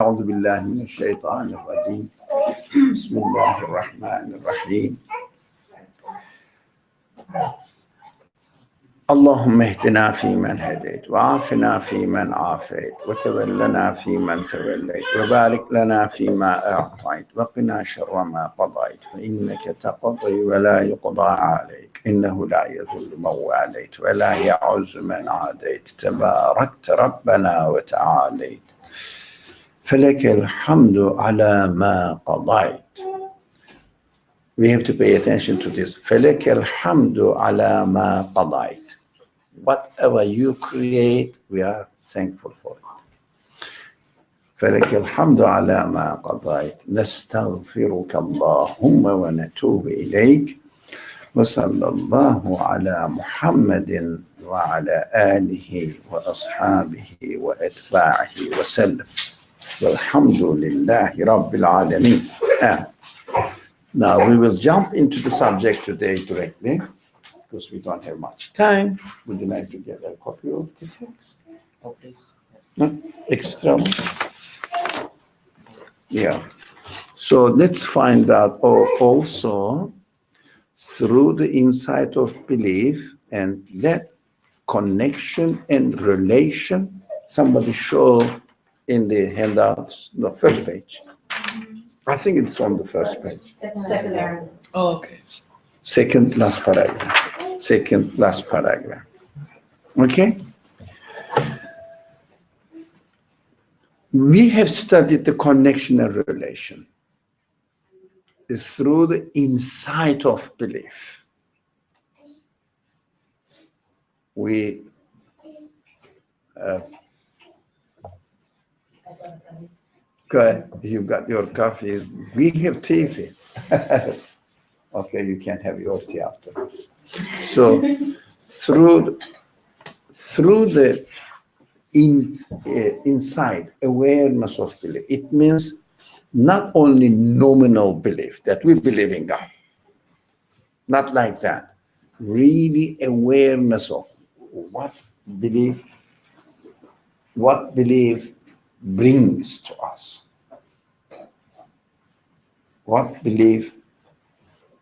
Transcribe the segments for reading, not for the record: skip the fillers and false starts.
أعوذ بالله من الشيطان الرجيم بسم الله الرحمن الرحيم اللهم اهدنا فيمن هديت وعافنا فيمن عافيت وتولنا فيمن توليت وبارك لنا فيما أعطيت وقنا شر ما قضيت فإنك تقضي ولا يقضى عليك إنه لا يذل من واليت ولا يعز من عاديت تباركت ربنا وتعاليت فلك الحمد على ما قضيت. We have to pay attention to this. فلك الحمد على ما قضيت. Whatever you create, we are thankful for it. فلك الحمد على ما قضيت. نستغفرك اللهم ونتوب إليك وصلى الله على محمد وعلى آله وأصحابه وأتباعه وسلم. والحمد لله رب العالمين. Now we will jump into the subject today directly because we don't have much time. Would you like to get a copy of the text? Oh, please. Yes. No? Extra one? Yeah. So let's find out also through the insight of belief and that connection and relation. Somebody show in the handouts, the first page. I think it's on the first page. Second. Oh, okay. Second last paragraph. Second last paragraph. Okay? We have studied the connection and relation through the insight of belief. We go ahead. You've got your coffee. We have tea here. Okay, you can't have your tea afterwards. So through the inside awareness of belief, it means not only nominal belief that we believe in God, not like that. Really awareness of what belief brings to us. What belief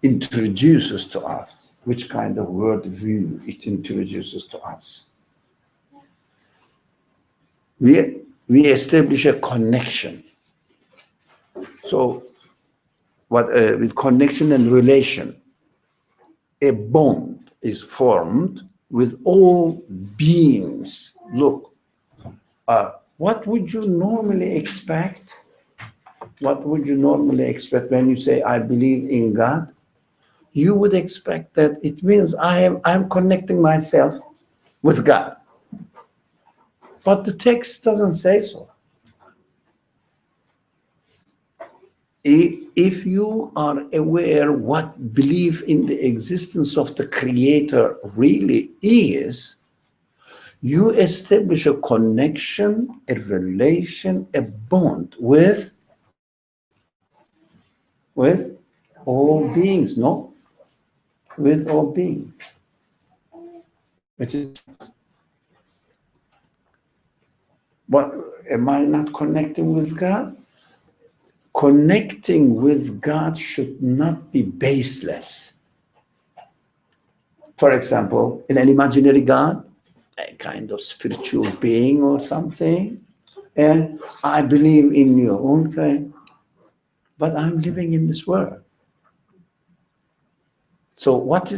introduces to us, which kind of worldview it introduces to us. We establish a connection. So with connection and relation, a bond is formed with all beings. Look, what would you normally expect? What would you normally expect when you say, I believe in God? You would expect that it means I'm connecting myself with God. But the text doesn't say so. If you are aware what belief in the existence of the Creator really is, you establish a connection, a relation, a bond with all beings, no? With all beings. But am I not connecting with God? Connecting with God should not be baseless. For example, in an imaginary God, a kind of spiritual being or something, and I believe in you, okay, but I'm living in this world. So what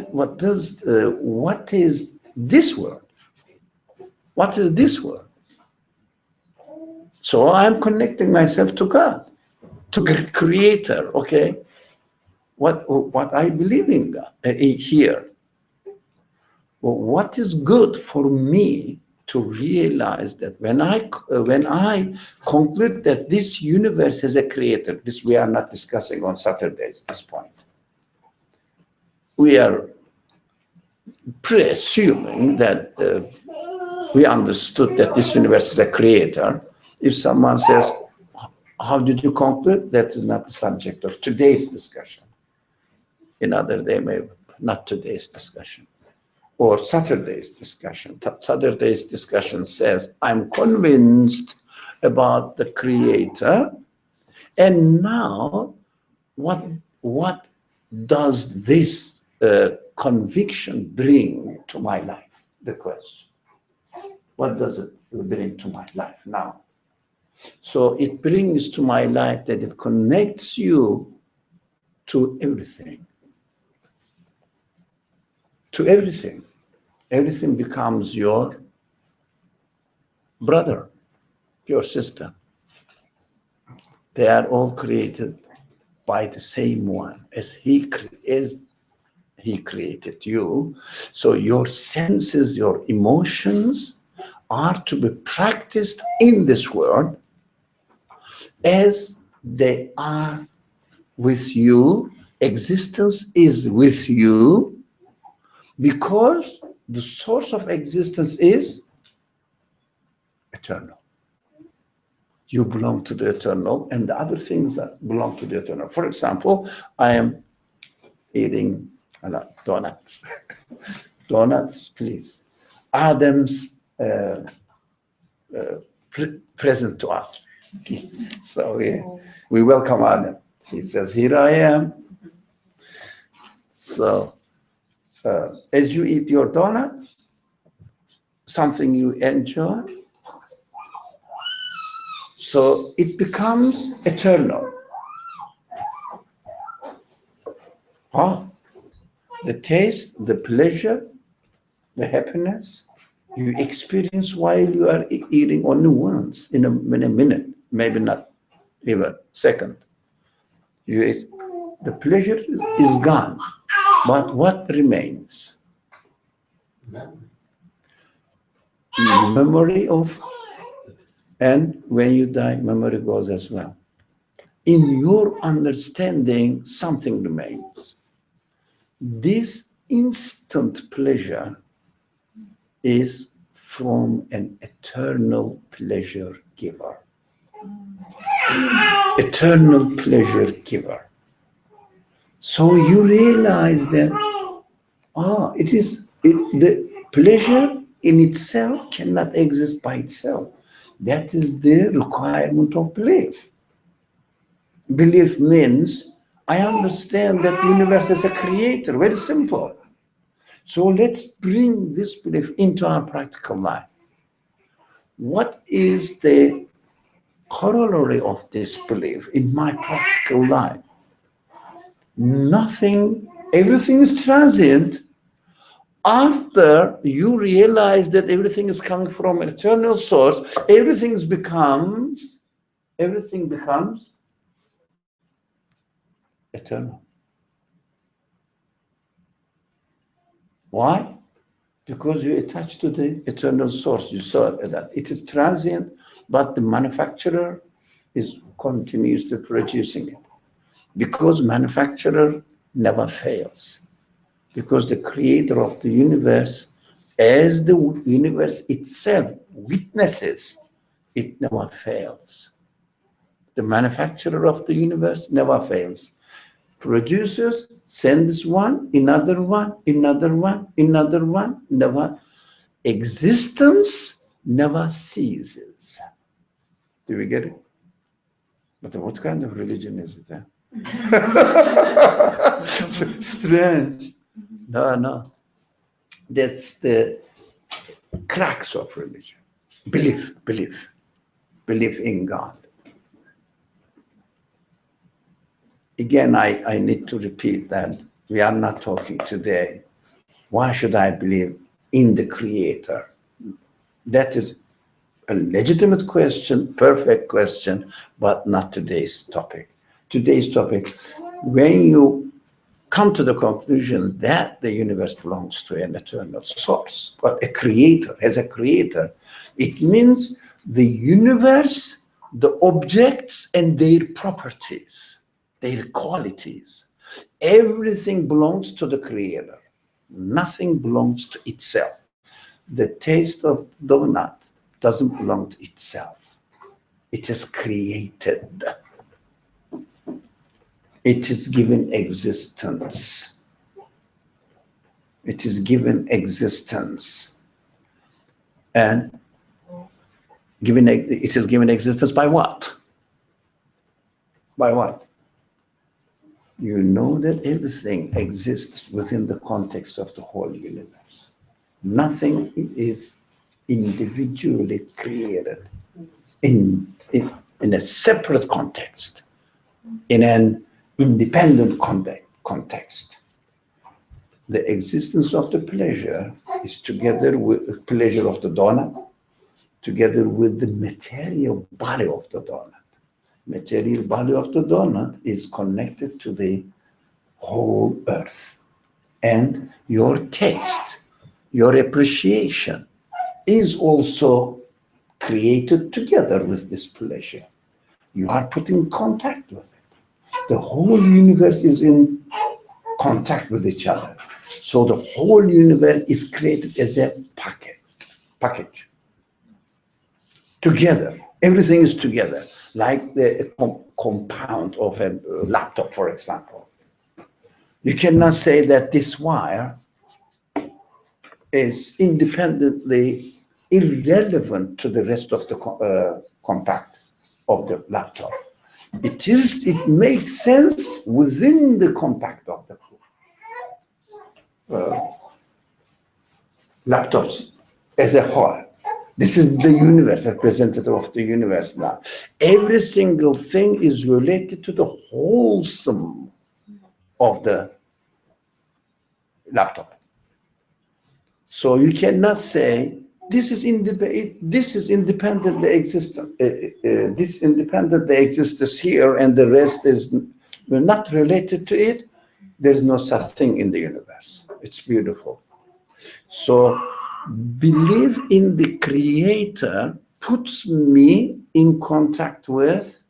is this world? What is this world? So I'm connecting myself to God, to the Creator, okay? What I believe in God here. Well, what is good for me to realize that when I conclude that this universe has a creator, this we are not discussing on Saturdays, this point. We are presuming that we understood that this universe is a creator. If someone says, how did you conclude? That is not the subject of today's discussion. Another day, maybe not today's discussion. Or Saturday's discussion. Saturday's discussion says, I'm convinced about the Creator. And now, what does this conviction bring to my life? The question. What does it bring to my life now? So it brings to my life that it connects you to everything. To everything. Everything becomes your brother, your sister. They are all created by the same one as he created you. So your senses, your emotions are to be practiced in this world as they are with you. Existence is with you because the source of existence is eternal. You belong to the eternal, and the other things that belong to the eternal. For example, I am eating donuts. Donuts, please. Adam's present to us. So we welcome Adam. He says, here I am. So as you eat your donut, something you enjoy, so it becomes eternal. The taste, the pleasure, the happiness you experience while you are eating only once in a minute, maybe not even second. The pleasure is gone, but what remains? Memory of, and when you die, memory goes as well. In your understanding, something remains. This instant pleasure is from an eternal pleasure giver. Eternal pleasure giver. So you realize that, the pleasure in itself cannot exist by itself. That is the requirement of belief. Belief means I understand that the universe is a creator, very simple. So let's bring this belief into our practical life. What is the corollary of this belief in my practical life? Nothing, everything is transient. After you realize that everything is coming from an eternal source, everything becomes eternal. Why? Because you attach to the eternal source. You saw that it is transient, but the manufacturer continues to producing it. Because manufacturer never fails. Because the creator of the universe, as the universe itself witnesses, it never fails. The manufacturer of the universe never fails. Producers sends one, another one, another one, another one, never. Existence never ceases. Do we get it? But what kind of religion is it? Strange. No. That's the crux of religion. Belief in God. Again, I need to repeat that we are not talking today. Why should I believe in the Creator? That is a legitimate question, perfect question, but not today's topic. Today's topic, when you come to the conclusion that the universe belongs to an eternal source, but a creator, as a creator, it means the universe, the objects and their properties, their qualities, everything belongs to the creator. Nothing belongs to itself. The taste of donut doesn't belong to itself. It is created. It is given existence. It is given existence. And it is given existence by what? By what? You know that everything exists within the context of the whole universe. Nothing is individually created in a separate context, in an independent context. The existence of the pleasure is together with the pleasure of the donut, together with the material body of the donut. Material body of the donut is connected to the whole earth. And your taste, your appreciation is also created together with this pleasure. You are put in contact with it. The whole universe is in contact with each other. So the whole universe is created as a package. Together. Everything is together, like the compound of a laptop, for example. You cannot say that this wire is independently irrelevant to the rest of the compact of the laptop. It makes sense within the compact of the laptops as a whole. This is the universe, representative of the universe now. Every single thing is related to the wholesome of the laptop. So you cannot say this is independently existent. This independently exists here, and the rest is not related to it. There's no such thing in the universe. It's beautiful. So belief in the Creator puts me in contact with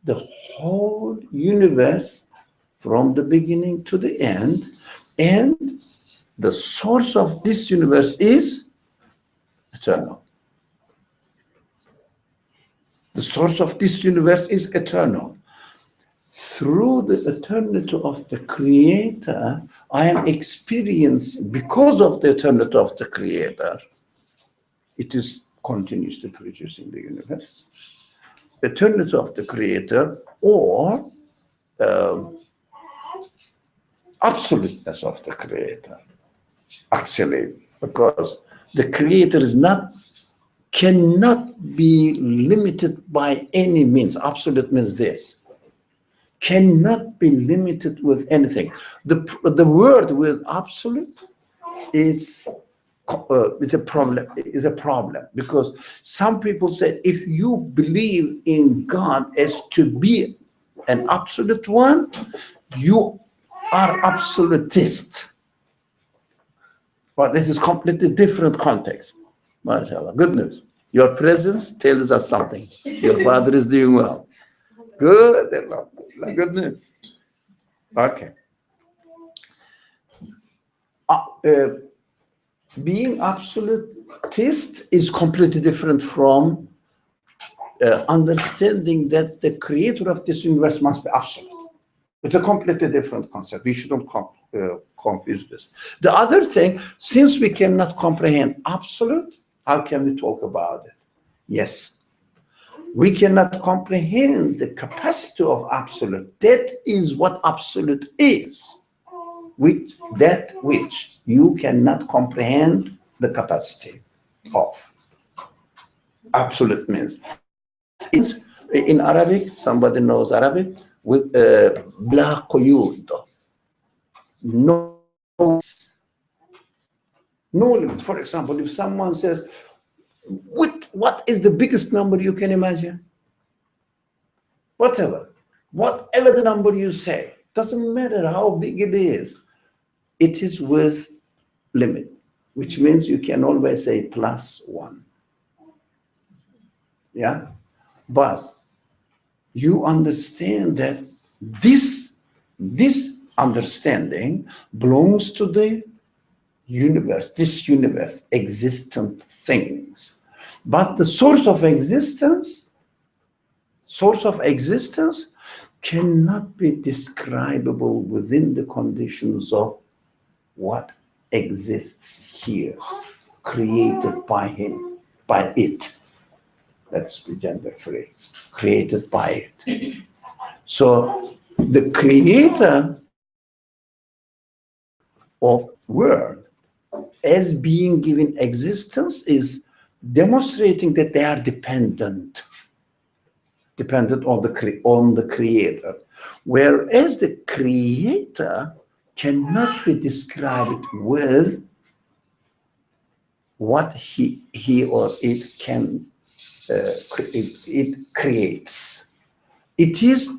the whole universe from the beginning to the end, and the source of this universe is eternal. The source of this universe is eternal. Through the eternity of the Creator, I am experiencing, because of the eternity of the Creator, it is continuously producing the universe. Eternity of the Creator, or absoluteness of the Creator, actually, because the Creator cannot be limited by any means. Absolute means this. Cannot be limited with anything. The word with absolute is a problem because some people say if you believe in God as to be an absolute one, you are absolutist. But this is completely different context. MashaAllah. Good news. Your presence tells us something. Your father is doing well. Good. Good news. Okay. Being absolutist is completely different from understanding that the Creator of this universe must be absolute. It's a completely different concept. We shouldn't confuse this. The other thing, since we cannot comprehend absolute, how can we talk about it? Yes. We cannot comprehend the capacity of absolute. That is what absolute is. That which you cannot comprehend the capacity of. Absolute means. In Arabic, somebody knows Arabic, with bla quyud. No limit. For example, if someone says, what is the biggest number you can imagine? Whatever the number you say, doesn't matter how big it is with limit, which means you can always say +1. Yeah, but you understand that this understanding belongs to the universe, this universe, existent things. But the source of existence cannot be describable within the conditions of what exists here, created by him, by it. Let's be gender free, created by it. So the creator of world as being given existence is demonstrating that they are dependent on the creator, whereas the creator cannot be described with what he or it can it creates. It is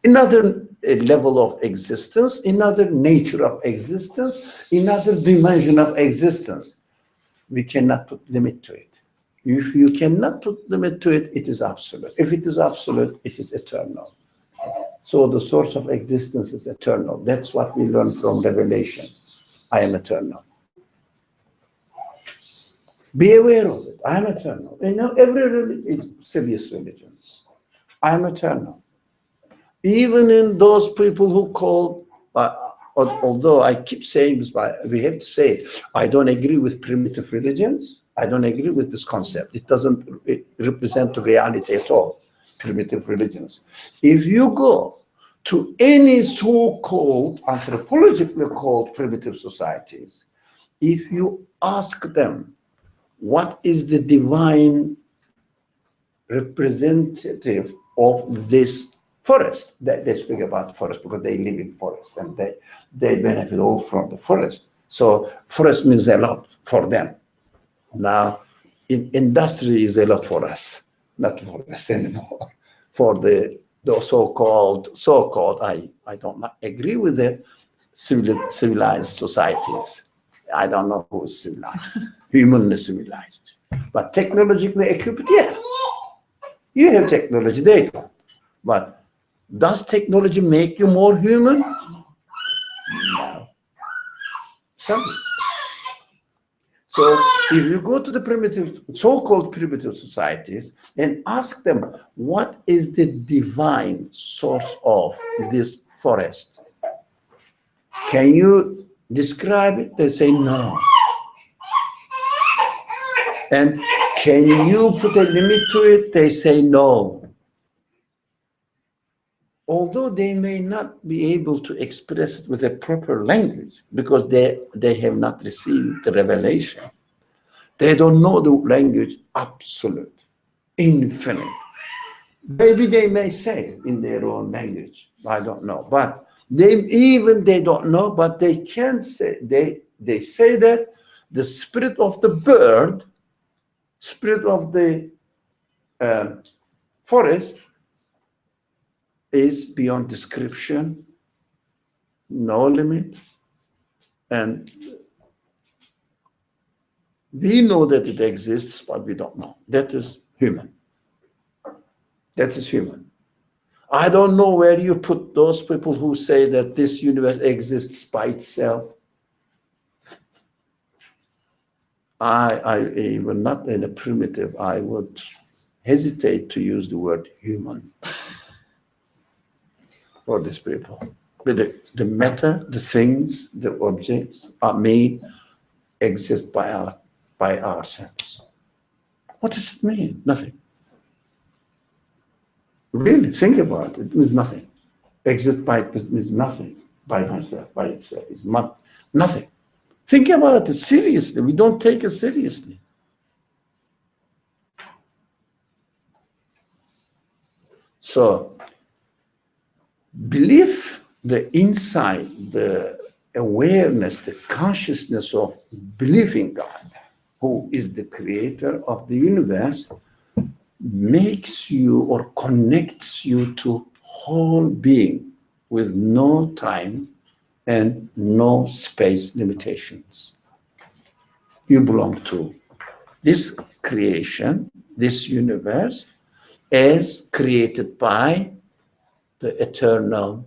another level of existence, another nature of existence, another dimension of existence. We cannot put limit to it. If you cannot put limit to it, it is absolute. If it is absolute, it is eternal. So the source of existence is eternal. That's what we learn from Revelation. I am eternal. Be aware of it. I am eternal. You know, every religion, serious religions, I am eternal. Even in those people who call, although I keep saying this, but we have to say it, I don't agree with primitive religions. I don't agree with this concept. It doesn't represent the reality at all, primitive religions. If you go to any so-called, anthropologically called primitive societies, if you ask them, what is the divine representative of this forest? They speak about forest because they live in forest and they benefit all from the forest. So forest means a lot for them. Now, industry is a lot for us, not for us anymore. For the so-called, I don't agree with it, civilized societies. I don't know who is civilized, humanly civilized. But technologically equipped, yeah. You have technology, they don't. But does technology make you more human? No. Something. So if you go to the primitive, so-called primitive societies and ask them, what is the divine source of this forest? Can you describe it? They say no. And can you put a limit to it? They say no. Although they may not be able to express it with a proper language because they have not received the revelation. They don't know the language absolute, infinite. Maybe they may say it in their own language. I don't know. But they don't know, but they can say, they say that the spirit of the bird, spirit of the forest is beyond description, no limit. And we know that it exists, but we don't know. That is human. That is human. I don't know where you put those people who say that this universe exists by itself. I even not in a primitive, I would hesitate to use the word human for these people. But the matter, the things, the objects are made, exist by ourselves. What does it mean? Nothing. Really, think about it. It means nothing. Exist by it means nothing. By myself, by itself, is nothing. Think about it seriously. We don't take it seriously. So, belief, the insight, the awareness, the consciousness of believing God, who is the creator of the universe, makes you or connects you to whole being with no time and no space limitations. You belong to this creation, this universe, as created by the eternal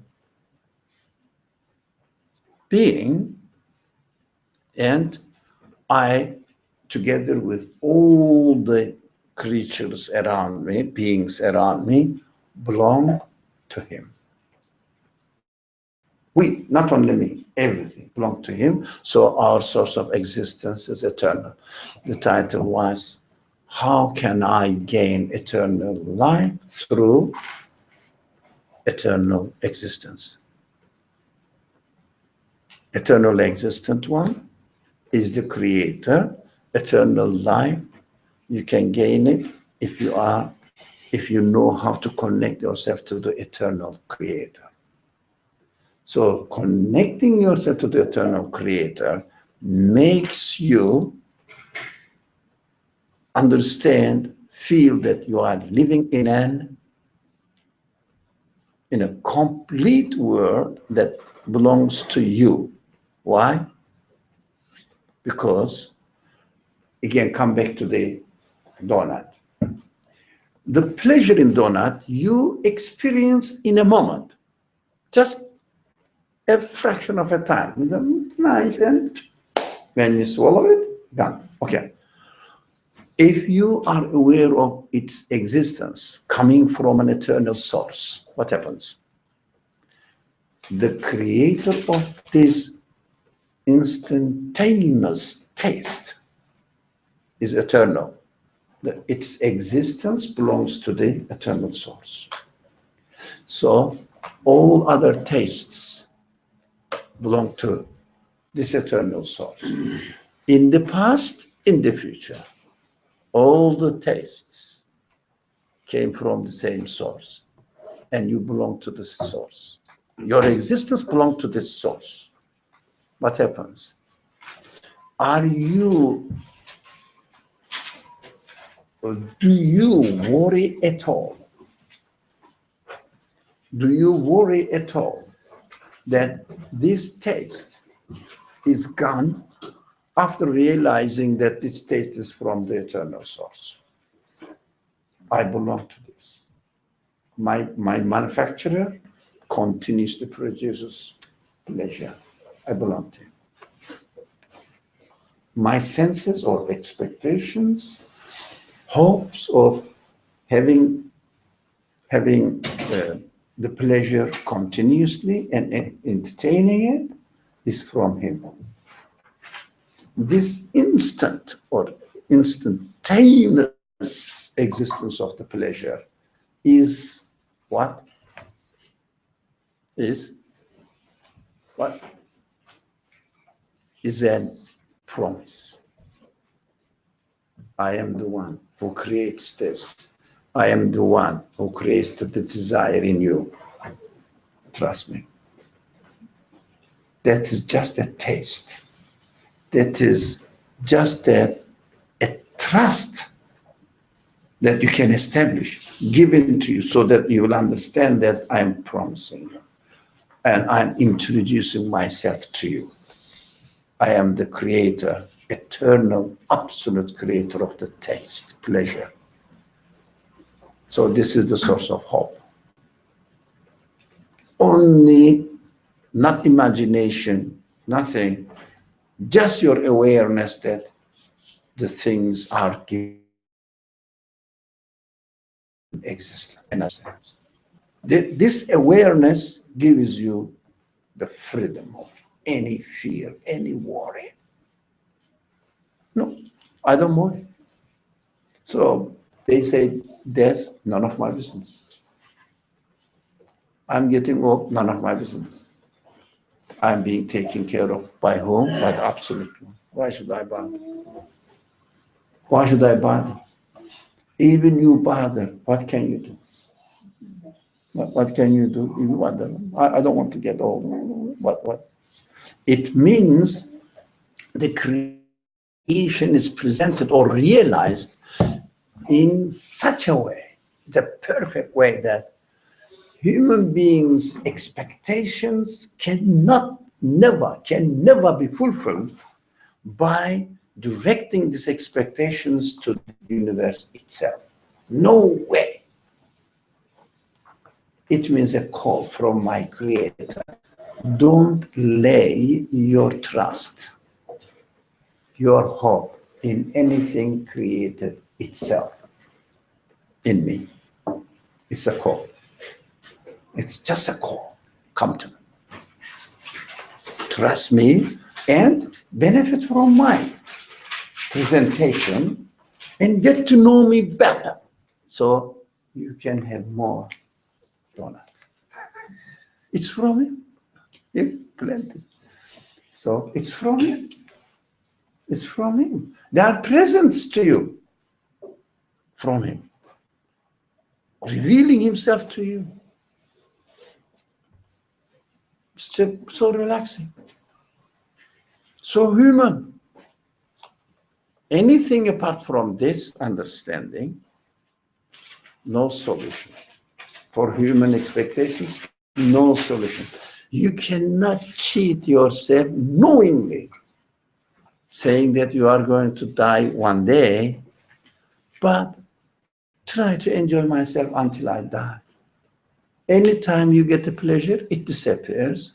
being, and I, together with all the creatures around me, beings around me, belong to him. We, not only me, everything belong to him. So our source of existence is eternal. The title was how can I gain eternal life? Through eternal existence. Eternal existent one is the creator. Eternal life, you can gain it if you know how to connect yourself to the eternal creator. So connecting yourself to the eternal creator makes you understand, feel that you are living in a complete world that belongs to you. Why? Because, again, come back to the donut. The pleasure in donut you experience in a moment, just a fraction of a time. It's nice, and when you swallow it, done. Okay. If you are aware of its existence coming from an eternal source, what happens? The creator of this instantaneous taste is eternal. Its existence belongs to the eternal source. So all other tastes belong to this eternal source. In the past, in the future, all the tastes came from the same source, and you belong to this source. Your existence belongs to this source. What happens? Do you worry at all? Do you worry at all that this taste is gone after realizing that this taste is from the eternal source? I belong to this. My manufacturer continues to produce pleasure. I belong to him. My senses or expectations, hopes of having the pleasure continuously and entertaining it is from him. This instant or instantaneous existence of the pleasure is what? Is a promise. I am the one who creates this. I am the one who creates the desire in you. Trust me. That is just a taste. That is just a trust that you can establish, given to you, so that you will understand that I'm promising you. And I'm introducing myself to you. I am the creator, eternal, absolute creator of the taste, pleasure. So this is the source of hope. Only, not imagination, nothing, just your awareness that the things are given existence. This awareness gives you the freedom of any fear, any worry. No, I don't worry. So they say, death, none of my business. I'm getting old, none of my business. I'm being taken care of by whom? By the absolute one. Why should I bother? Why should I bother? Even you bother, what can you do? What can you do? You bother. I don't want to get old. What? It means the creation is presented or realized in such a way, the perfect way, that human beings' expectations can never be fulfilled by directing these expectations to the universe itself. No way. It means a call from my creator. Don't lay your trust, your hope in anything created itself, in me. It's a call. It's just a call. Come to me. Trust me and benefit from my presentation and get to know me better. So you can have more donuts. It's from him. Yeah, plenty. So it's from him. It's from him. They are presents to you from him, revealing himself to you. It's so relaxing, so human. Anything apart from this understanding, no solution. For human expectations, no solution. You cannot cheat yourself knowingly, saying that you are going to die one day, but try to enjoy myself until I die. Anytime you get a pleasure, it disappears.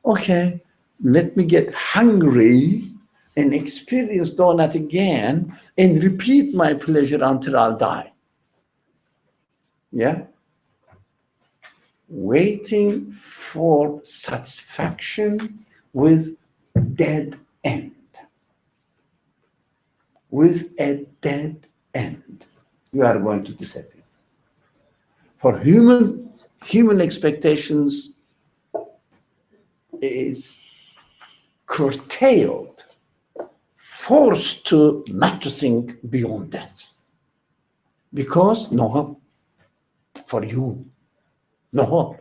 Okay, let me get hungry and experience donut again and repeat my pleasure until I'll die. Yeah? Waiting for satisfaction with dead end. With a dead end, you are going to disappear. For human expectations is curtailed, forced to not to think beyond death. Because no hope for you, no hope.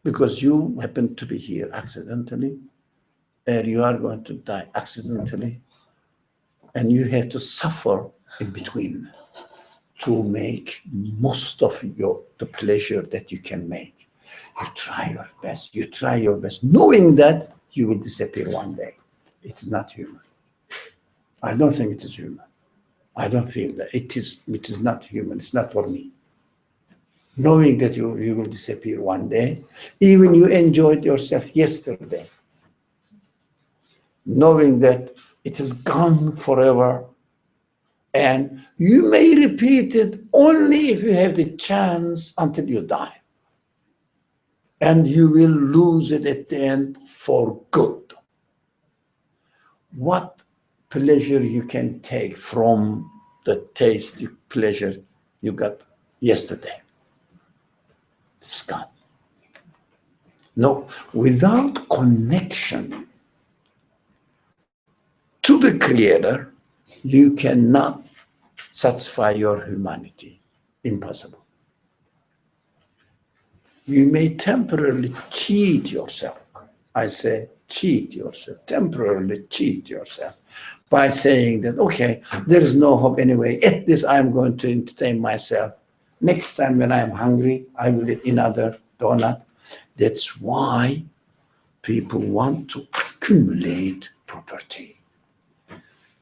Because you happen to be here accidentally, and you are going to die accidentally, and you have to suffer in between to make most of the pleasure that you can make. You try your best, knowing that you will disappear one day. It's not human. I don't think it is human. I don't feel that. It is not human. It's not for me. Knowing that you will disappear one day, even you enjoyed yourself yesterday, knowing that it is gone forever, and you may repeat it only if you have the chance until you die. And you will lose it at the end for good. What pleasure you can take from the taste, pleasure you got yesterday? It's gone. No, without connection to the Creator, you cannot satisfy your humanity. Impossible. You may temporarily cheat yourself. I say cheat yourself, temporarily cheat yourself by saying that, okay, there is no hope anyway. At this, I'm going to entertain myself. Next time when I'm hungry, I will eat another donut. That's why people want to accumulate property.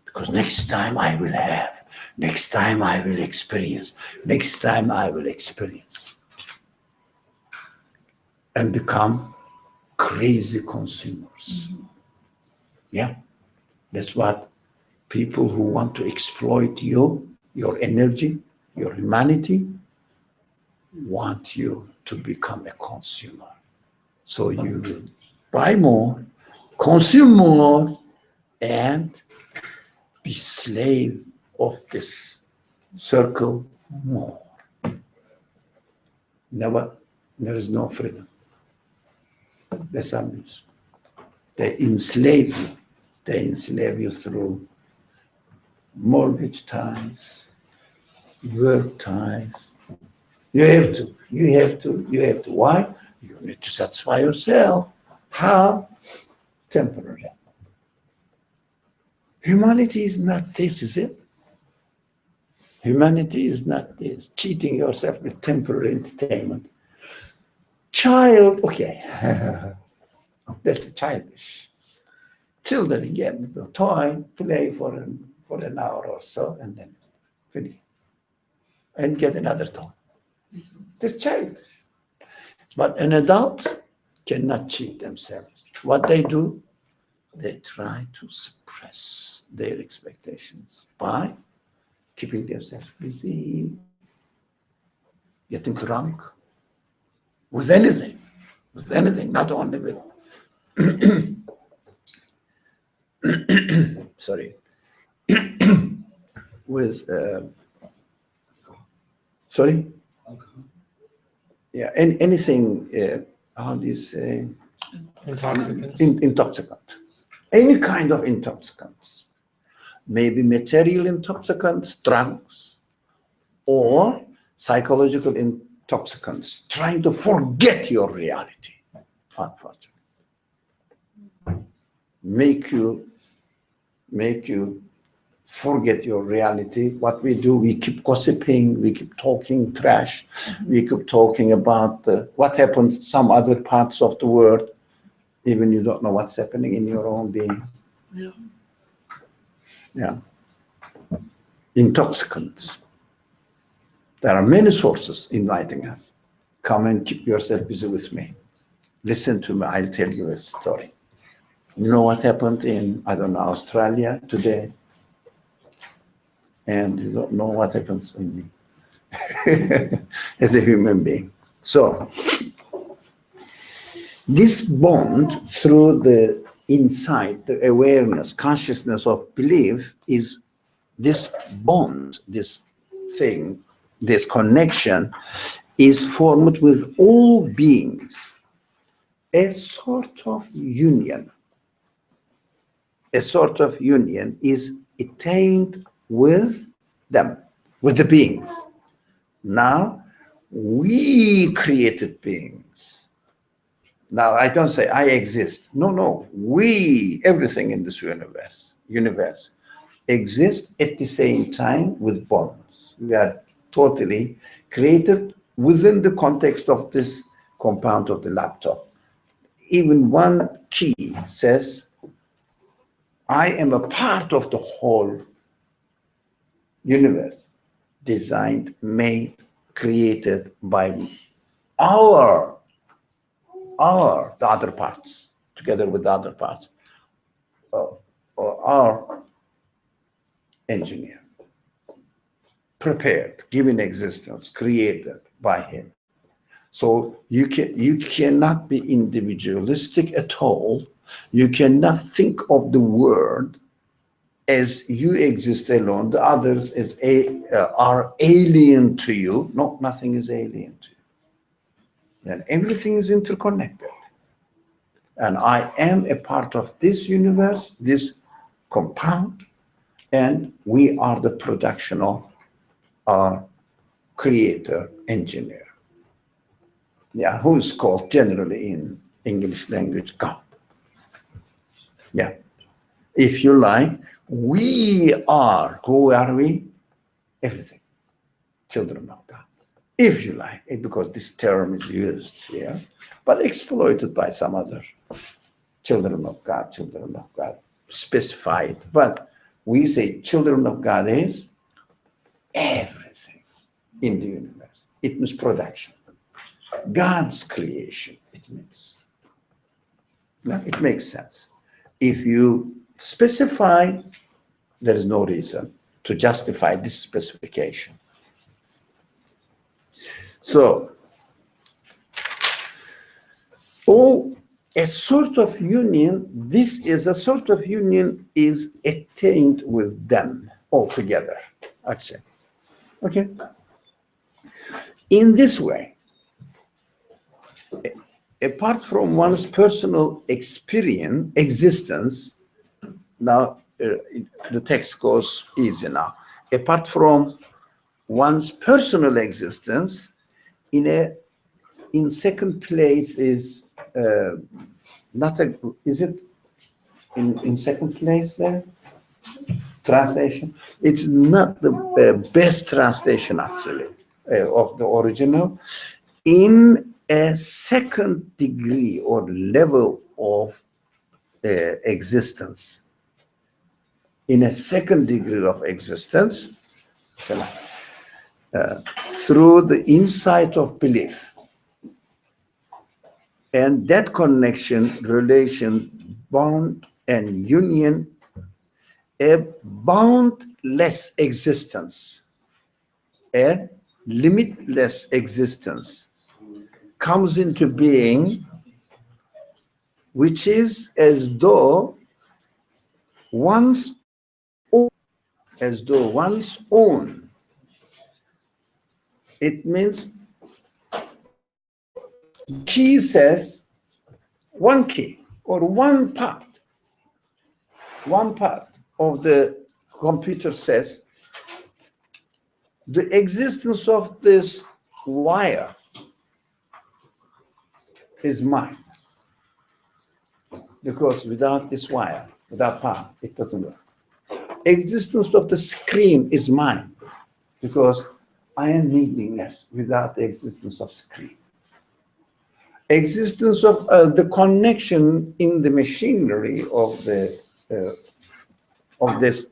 Because next time I will have, next time I will experience, next time I will experience. And become crazy consumers. Yeah, that's what people who want to exploit you, your energy, your humanity, want you to become a consumer. So you will buy more, consume more, and be slave of this circle more. Never, there is no freedom. That's abuse. They enslave you. They enslave you through mortgage ties, work ties. You have to. Why? You need to satisfy yourself. How? Temporarily. Humanity is not this, is it? Humanity is not this. Cheating yourself with temporary entertainment. Child, okay. That's childish. Children get the toy, play for an hour or so, and then finish. And get another toy. That's childish. But an adult cannot cheat themselves. What they do, they try to suppress their expectations by keeping themselves busy, getting drunk, with anything, not only with sorry, with sorry, yeah, anything. How do you say? Intoxicants. Intoxicant. Any kind of intoxicants. Maybe material intoxicants, drugs, or psychological intoxicants, trying to forget your reality, unfortunately. Make you forget your reality. What we do, we keep gossiping, we keep talking trash, we keep talking about what happened in some other parts of the world, even you don't know what's happening in your own being. Yeah. Yeah. Intoxicants. There are many sources inviting us. Come and keep yourself busy with me. Listen to me, I'll tell you a story. You know what happened in, I don't know, Australia today? And you don't know what happens in me as a human being. So, this bond through the insight, the awareness, consciousness of belief is this bond, this thing, this connection is formed with all beings, a sort of union. A sort of union is attained with them, with the beings. Now, we created beings. Now, I don't say I exist. No, we, everything in this universe exist at the same time with bonds. We are totally created within the context of this compound of the laptop. Even one key says, I am a part of the whole universe, designed, made, created by the other parts, together with the other parts, or our engineer, prepared, given existence, created by him. So you cannot be individualistic at all. You cannot think of the world as you exist alone. The others are alien to you. No, nothing is alien to you. And everything is interconnected. And I am a part of this universe, this compound, and we are the production of our creator, engineer. Yeah, who's called generally in English language God. Yeah. If you like, we are, who are we? Everything. Children of God. If you like, because this term is used here, but exploited by some other children of God, specified. But we say children of God is everything in the universe. It means production. God's creation, it means. Now, it makes sense. If you specify, there is no reason to justify this specification. So, a sort of union, this is a sort of union is attained with them altogether, actually. Okay? In this way, apart from one's personal existence, now the text goes easy now. Apart from one's personal existence, in second place is is it in second place there? Translation? It's not the best translation actually of the original. In a second degree or level of existence, in a second degree of existence, through the insight of belief. And that connection, relation, bond, and union, a boundless existence, a limitless existence comes into being, which is as though once as though one's own. It means key says one key or one part of the computer says the existence of this wire is mine, because without this wire, without power, it doesn't work. Existence of the screen is mine, because I am meaningless without the existence of screen. Existence of the connection in the machinery of the of this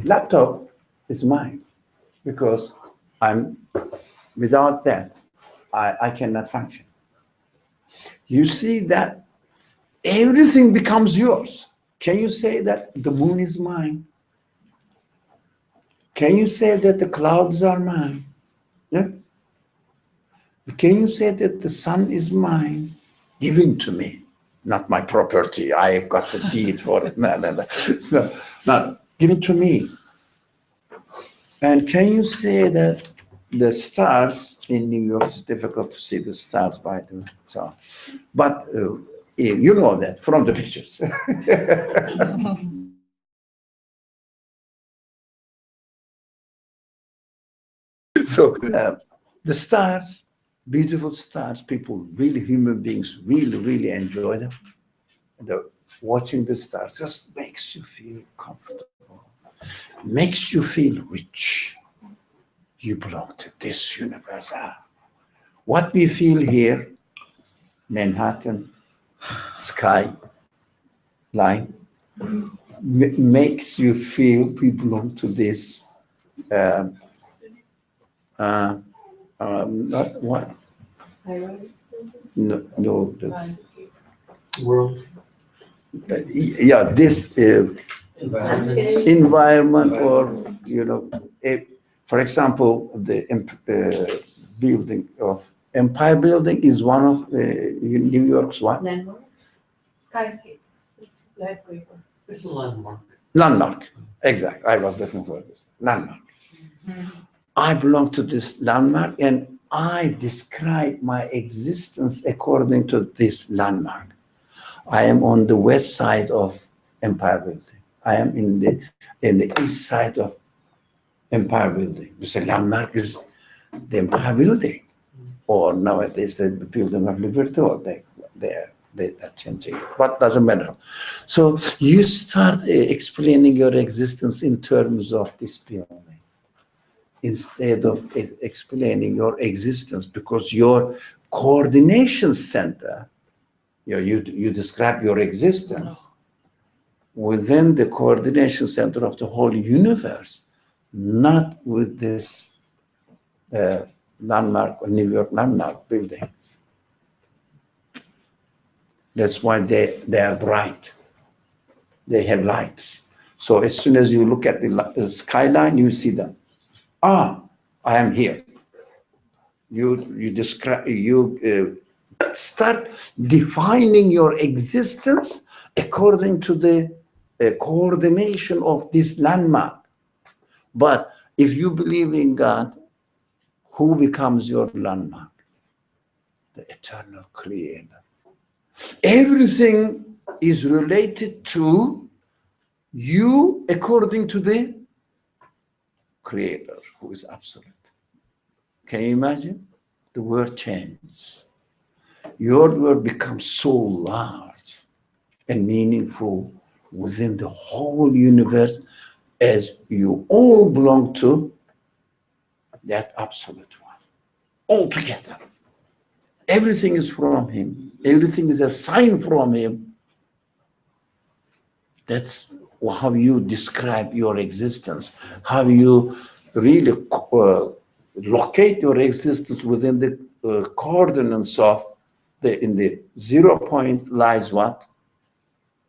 laptop is mine, because I'm without that I cannot function. You see that everything becomes yours. Can you say that the moon is mine? Can you say that the clouds are mine? Yeah? Can you say that the sun is mine, given to me, not my property? I've got the deed for it. No. So, no, given to me. And can you say that the stars in New York, it's difficult to see the stars, by the way. So, but you know that from the pictures. So the stars, beautiful stars, people, really human beings, really enjoy them. Watching the stars just makes you feel comfortable, makes you feel rich. You belong to this universe. What we feel here, Manhattan, sky, line, makes you feel we belong to this. Not what? No, this World. Yeah, this environment, or for example, the building of Empire Building is one of New York's what? Landmarks. Skyscape. Skyscraper. It's a landmark. Landmark. Exactly. I was looking for this landmark. I belong to this landmark, and I describe my existence according to this landmark. I am on the west side of Empire Building. I am in the east side of Empire Building. You say landmark is the Empire Building, or nowadays the building of Liberty, or they are changing it, but doesn't matter. So you start explaining your existence in terms of this building, instead of explaining your existence, because your coordination center, you describe your existence within the coordination center of the whole universe, not with this landmark or New York landmark buildings. That's why they are bright. They have lights. So as soon as you look at the skyline, you see them. I am here. You describe, start defining your existence according to the coordination of this landmark. But if you believe in God, who becomes your landmark? The eternal creator. Everything is related to you according to the creator, who is absolute. Can you imagine? The world changes. Your world becomes so large and meaningful within the whole universe, as you all belong to that absolute one. All together. Everything is from him. Everything is a sign from him. That's how you describe your existence, how you really locate your existence within the coordinates of in the 0 point lies what?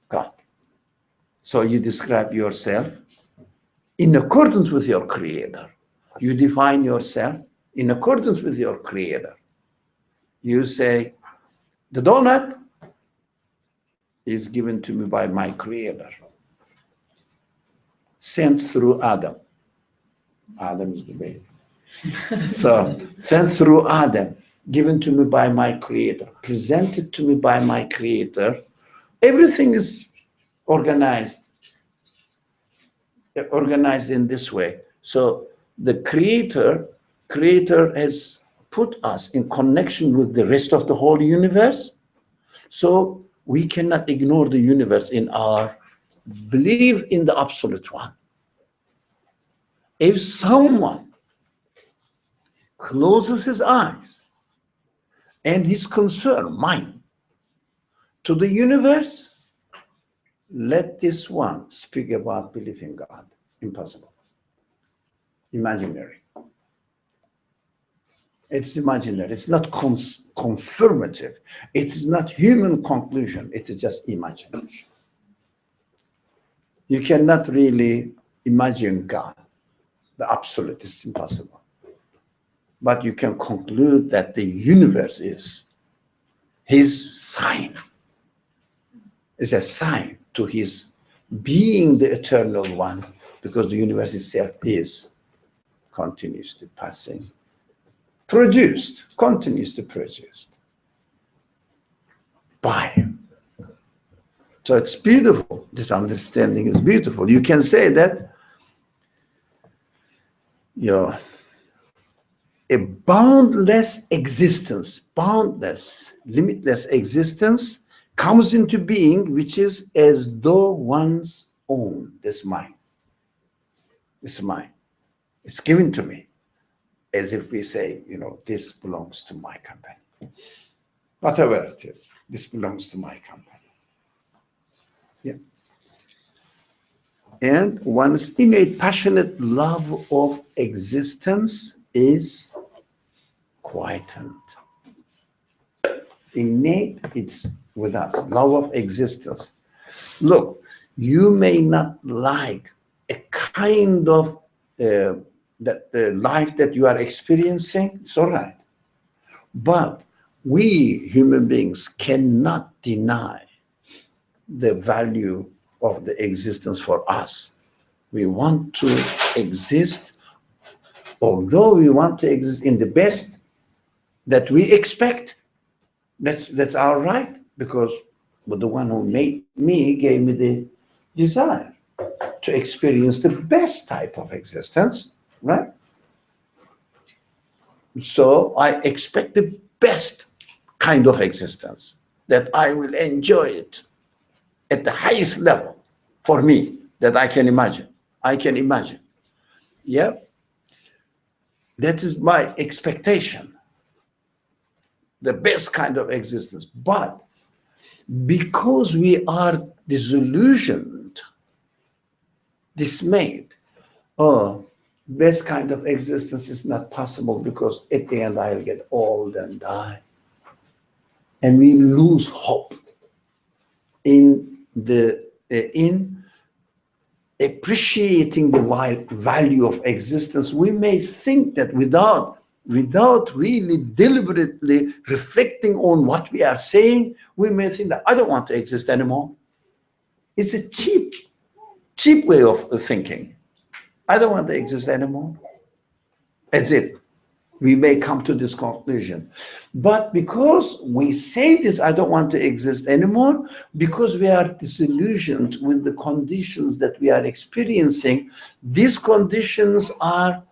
God. So you describe yourself in accordance with your creator. You define yourself in accordance with your creator. You say, the donut is given to me by my creator. sent through Adam. Adam is the baby. So, sent through Adam, given to me by my Creator, presented to me by my Creator. Everything is organized in this way. So the creator has put us in connection with the rest of the whole universe. So we cannot ignore the universe in our belief in the absolute one. If someone closes his eyes and his concern, mind, to the universe, let this one speak about belief in God. Impossible. Imaginary. It's imaginary. It's not confirmative. It is not human conclusion. It is just imagination. You cannot really imagine God. The absolute is impossible. But you can conclude that the universe is his sign. It's a sign to his being the eternal one, because the universe itself is continuously passing, continuously produced by him. So it's beautiful. This understanding is beautiful. You can say that a boundless existence, boundless, limitless existence comes into being, which is as though one's own. This mine. It's mine. It's given to me. As if we say, this belongs to my company. Whatever it is, this belongs to my company. Yeah. And one's innate, passionate love of existence is quietened. Innate, it's with us. Love of existence. Look, you may not like a kind of the life that you are experiencing. It's all right. But we human beings cannot deny the value of the existence for us. We want to exist, although we want to exist in the best that we expect. That's our right, because the one who made me gave me the desire to experience the best type of existence, right? So I expect the best kind of existence, that I will enjoy it at the highest level for me that I can imagine. Yeah. That is my expectation. The best kind of existence. But because we are disillusioned, dismayed, best kind of existence is not possible, because at the end I'll get old and die. And we lose hope in appreciating the value of existence. We may think that without really deliberately reflecting on what we are saying, we may think that I don't want to exist anymore. It's a cheap way of thinking. I don't want to exist anymore. As if we may come to this conclusion. But because we say this, I don't want to exist anymore, because we are disillusioned with the conditions that we are experiencing. These conditions are,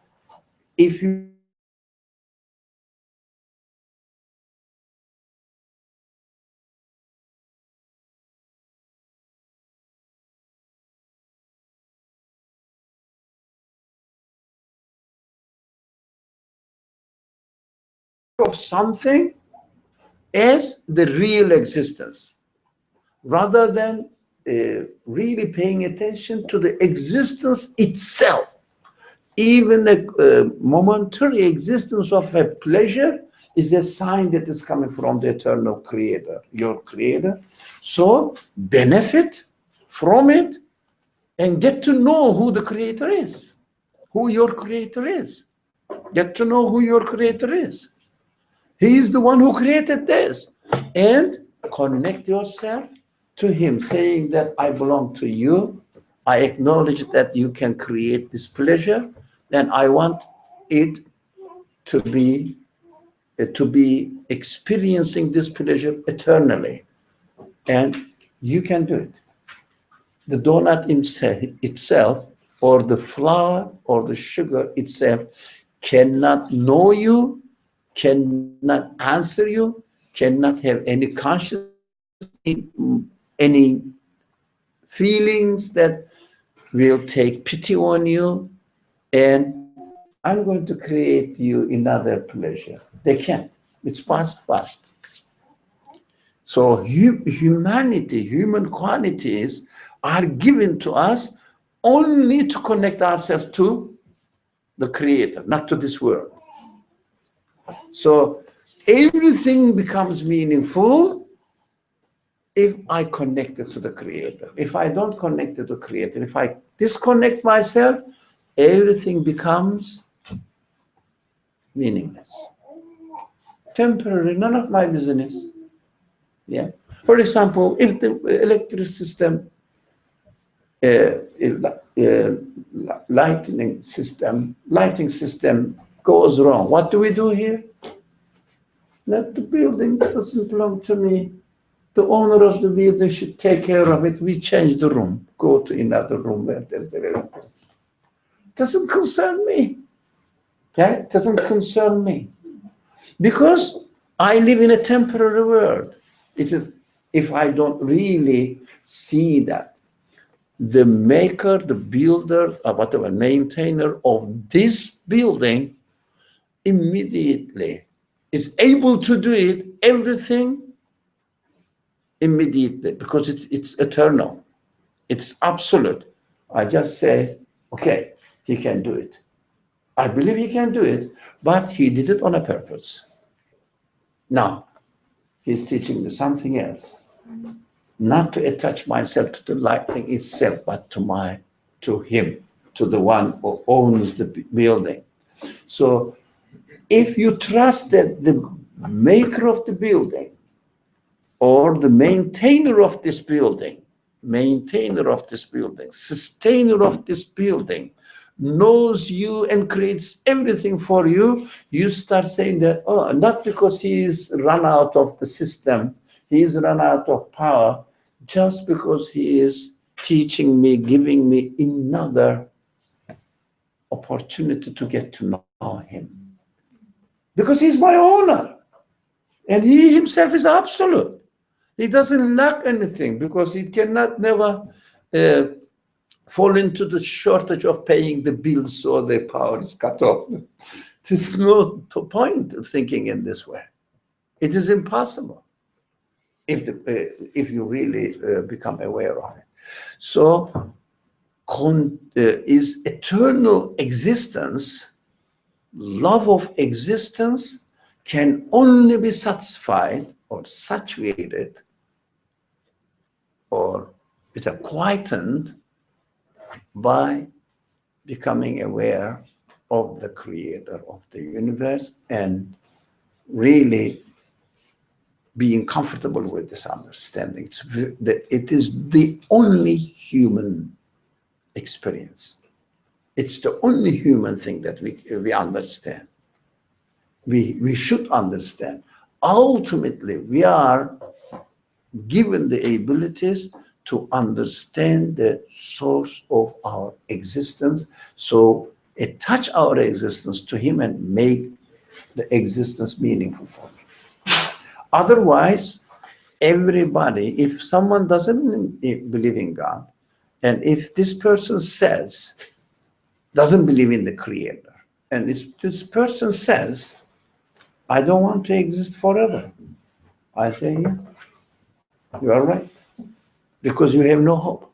if you of something as the real existence, rather than really paying attention to the existence itself. Even a momentary existence of a pleasure is a sign that is coming from the eternal creator, your creator. So benefit from it and get to know who the creator is, who your creator is. Get to know who your creator is. He is the one who created this. And connect yourself to him, saying that I belong to you, I acknowledge that you can create this pleasure, and I want it to be experiencing this pleasure eternally. And you can do it. The donut itself, or the flour or the sugar itself, cannot know you, cannot answer you, cannot have any consciousness, any feelings that will take pity on you, and I'm going to create you another pleasure. They can't. It's past. So humanity, human qualities are given to us only to connect ourselves to the Creator, not to this world. So everything becomes meaningful if I connect it to the Creator. If I don't connect it to the Creator, if I disconnect myself, everything becomes meaningless. Temporary, none of my business. Yeah. For example, if the electric system, lighting system goes wrong, what do we do here? Let the building doesn't belong to me. The owner of the building should take care of it. We change the room, go to another room where there's electricity. Doesn't concern me. Okay? It doesn't concern me. Because I live in a temporary world. It is, if I don't really see that the maker, the builder, or whatever, maintainer of this building immediately is able to do it, everything immediately, because it's eternal. It's absolute. I just say, okay, he can do it. I believe he can do it, but he did it on a purpose. Now, he's teaching me something else. Not to attach myself to the lighting itself, but to him, to the one who owns the building. So if you trust that the maker of the building or the maintainer of this building, sustainer of this building, knows you and creates everything for you, you start saying that, oh, not because he's run out of the system, he's run out of power, just because he is teaching me, giving me another opportunity to get to know him. Because he's my owner. And he himself is absolute. He doesn't lack anything, because he cannot never fall into the shortage of paying the bills, so the power is cut off. There's no point of thinking in this way. It is impossible if you really become aware of it. So is eternal existence, love of existence, can only be satisfied or saturated or quietened by becoming aware of the Creator of the universe and really being comfortable with this understanding. It is the only human experience. It's the only human thing that we understand. We should understand. Ultimately, we are given the abilities to understand the source of our existence, so attach our existence to him and make the existence meaningful for him. Otherwise, everybody, if someone doesn't believe in God, and if this person doesn't believe in the Creator, and this person says, I don't want to exist forever, I say, yeah, you are right. Because you have no hope.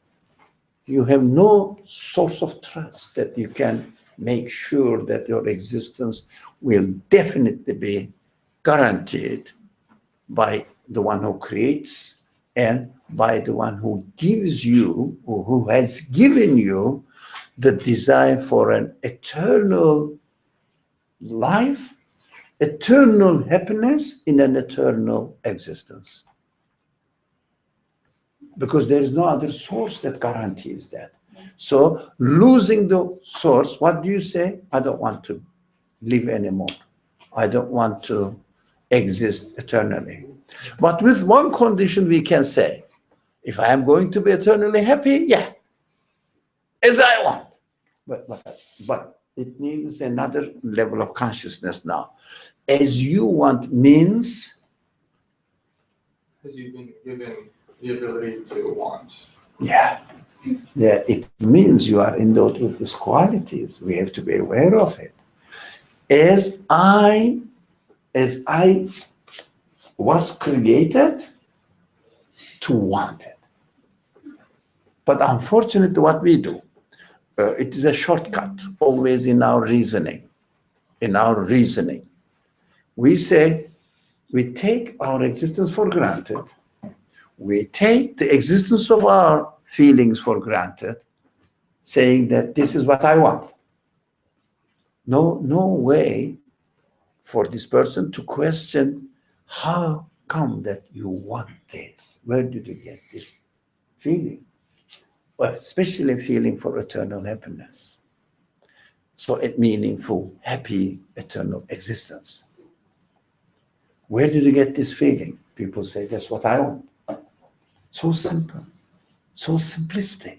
You have no source of trust that you can make sure that your existence will definitely be guaranteed by the one who creates and by the one who gives you, or who has given you the desire for an eternal life, eternal happiness in an eternal existence. Because there is no other source that guarantees that. So losing the source, what do you say? I don't want to live anymore. I don't want to exist eternally. But with one condition we can say, if I am going to be eternally happy, yeah, as I want. But it needs another level of consciousness now. As you want means, Because you've been given the ability to want. yeah, it means you are endowed with these qualities. We have to be aware of it. As I was created to want it. But unfortunately, what we do, it is a shortcut always in our reasoning. In our reasoning, we say, we take our existence for granted. We take the existence of our feelings for granted, saying that this is what I want. No way for this person to question, how come that you want this? Where did you get this feeling? Well, especially feeling for eternal happiness. So a meaningful, happy, eternal existence. Where did you get this feeling? People say, that's what I want. So simple, so simplistic,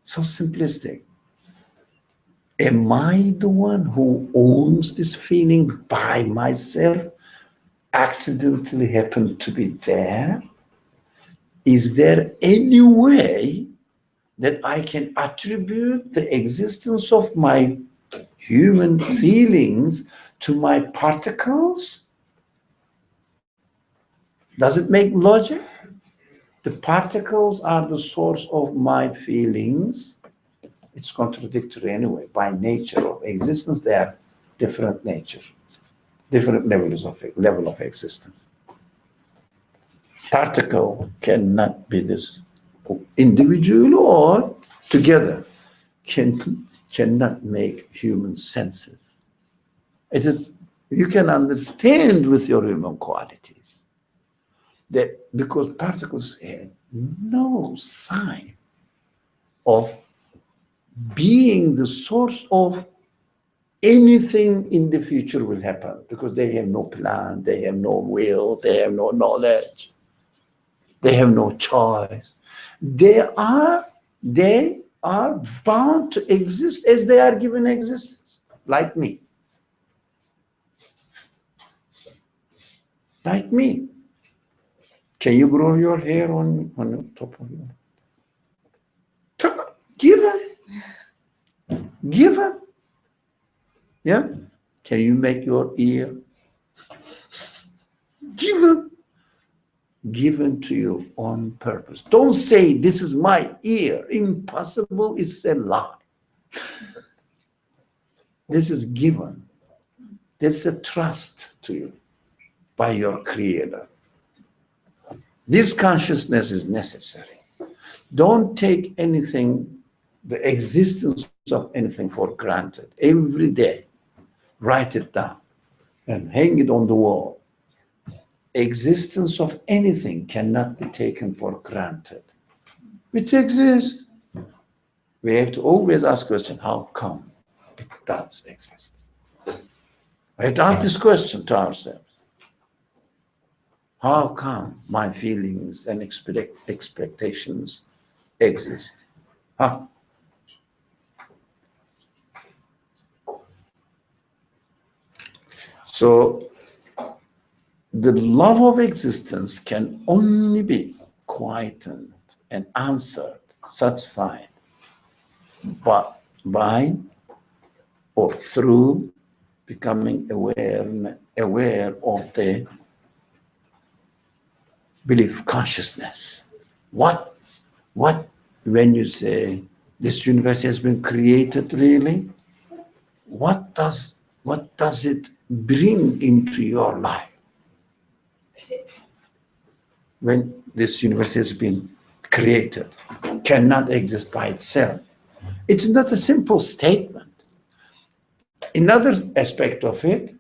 so simplistic. Am I the one who owns this feeling by myself? Accidentally happened to be there? Is there any way that I can attribute the existence of my human feelings to my particles? Does it make logic? The particles are the source of my feelings. It's contradictory anyway. By nature of existence, they are different nature, different levels of level of existence. Particle cannot be this individual or together cannot make human senses. It is, you can understand with your human qualities that because particles have no sign of being the source of anything in the future will happen, because they have no plan, they have no will, they have no knowledge, they have no choice. They are bound to exist as they are given existence, like me. Like me. Can you grow your hair on the top of your head? Given. Yeah? Can you make your ear? Given to you on purpose. Don't say, this is my ear. Impossible, it's a lie. This is given. There's a trust to you by your Creator. This consciousness is necessary. Don't take anything, the existence of anything for granted. Every day, write it down and hang it on the wall. Existence of anything cannot be taken for granted. It exists. We have to always ask the question, how come it does exist? We have to ask this question to ourselves. How come my feelings and expectations exist? Huh? So the love of existence can only be quietened and answered, satisfied, but by or through becoming aware of the belief consciousness. What when you say this universe has been created, really, what does it bring into your life? When this universe has been created, cannot exist by itself. It's not a simple statement. Another aspect of it,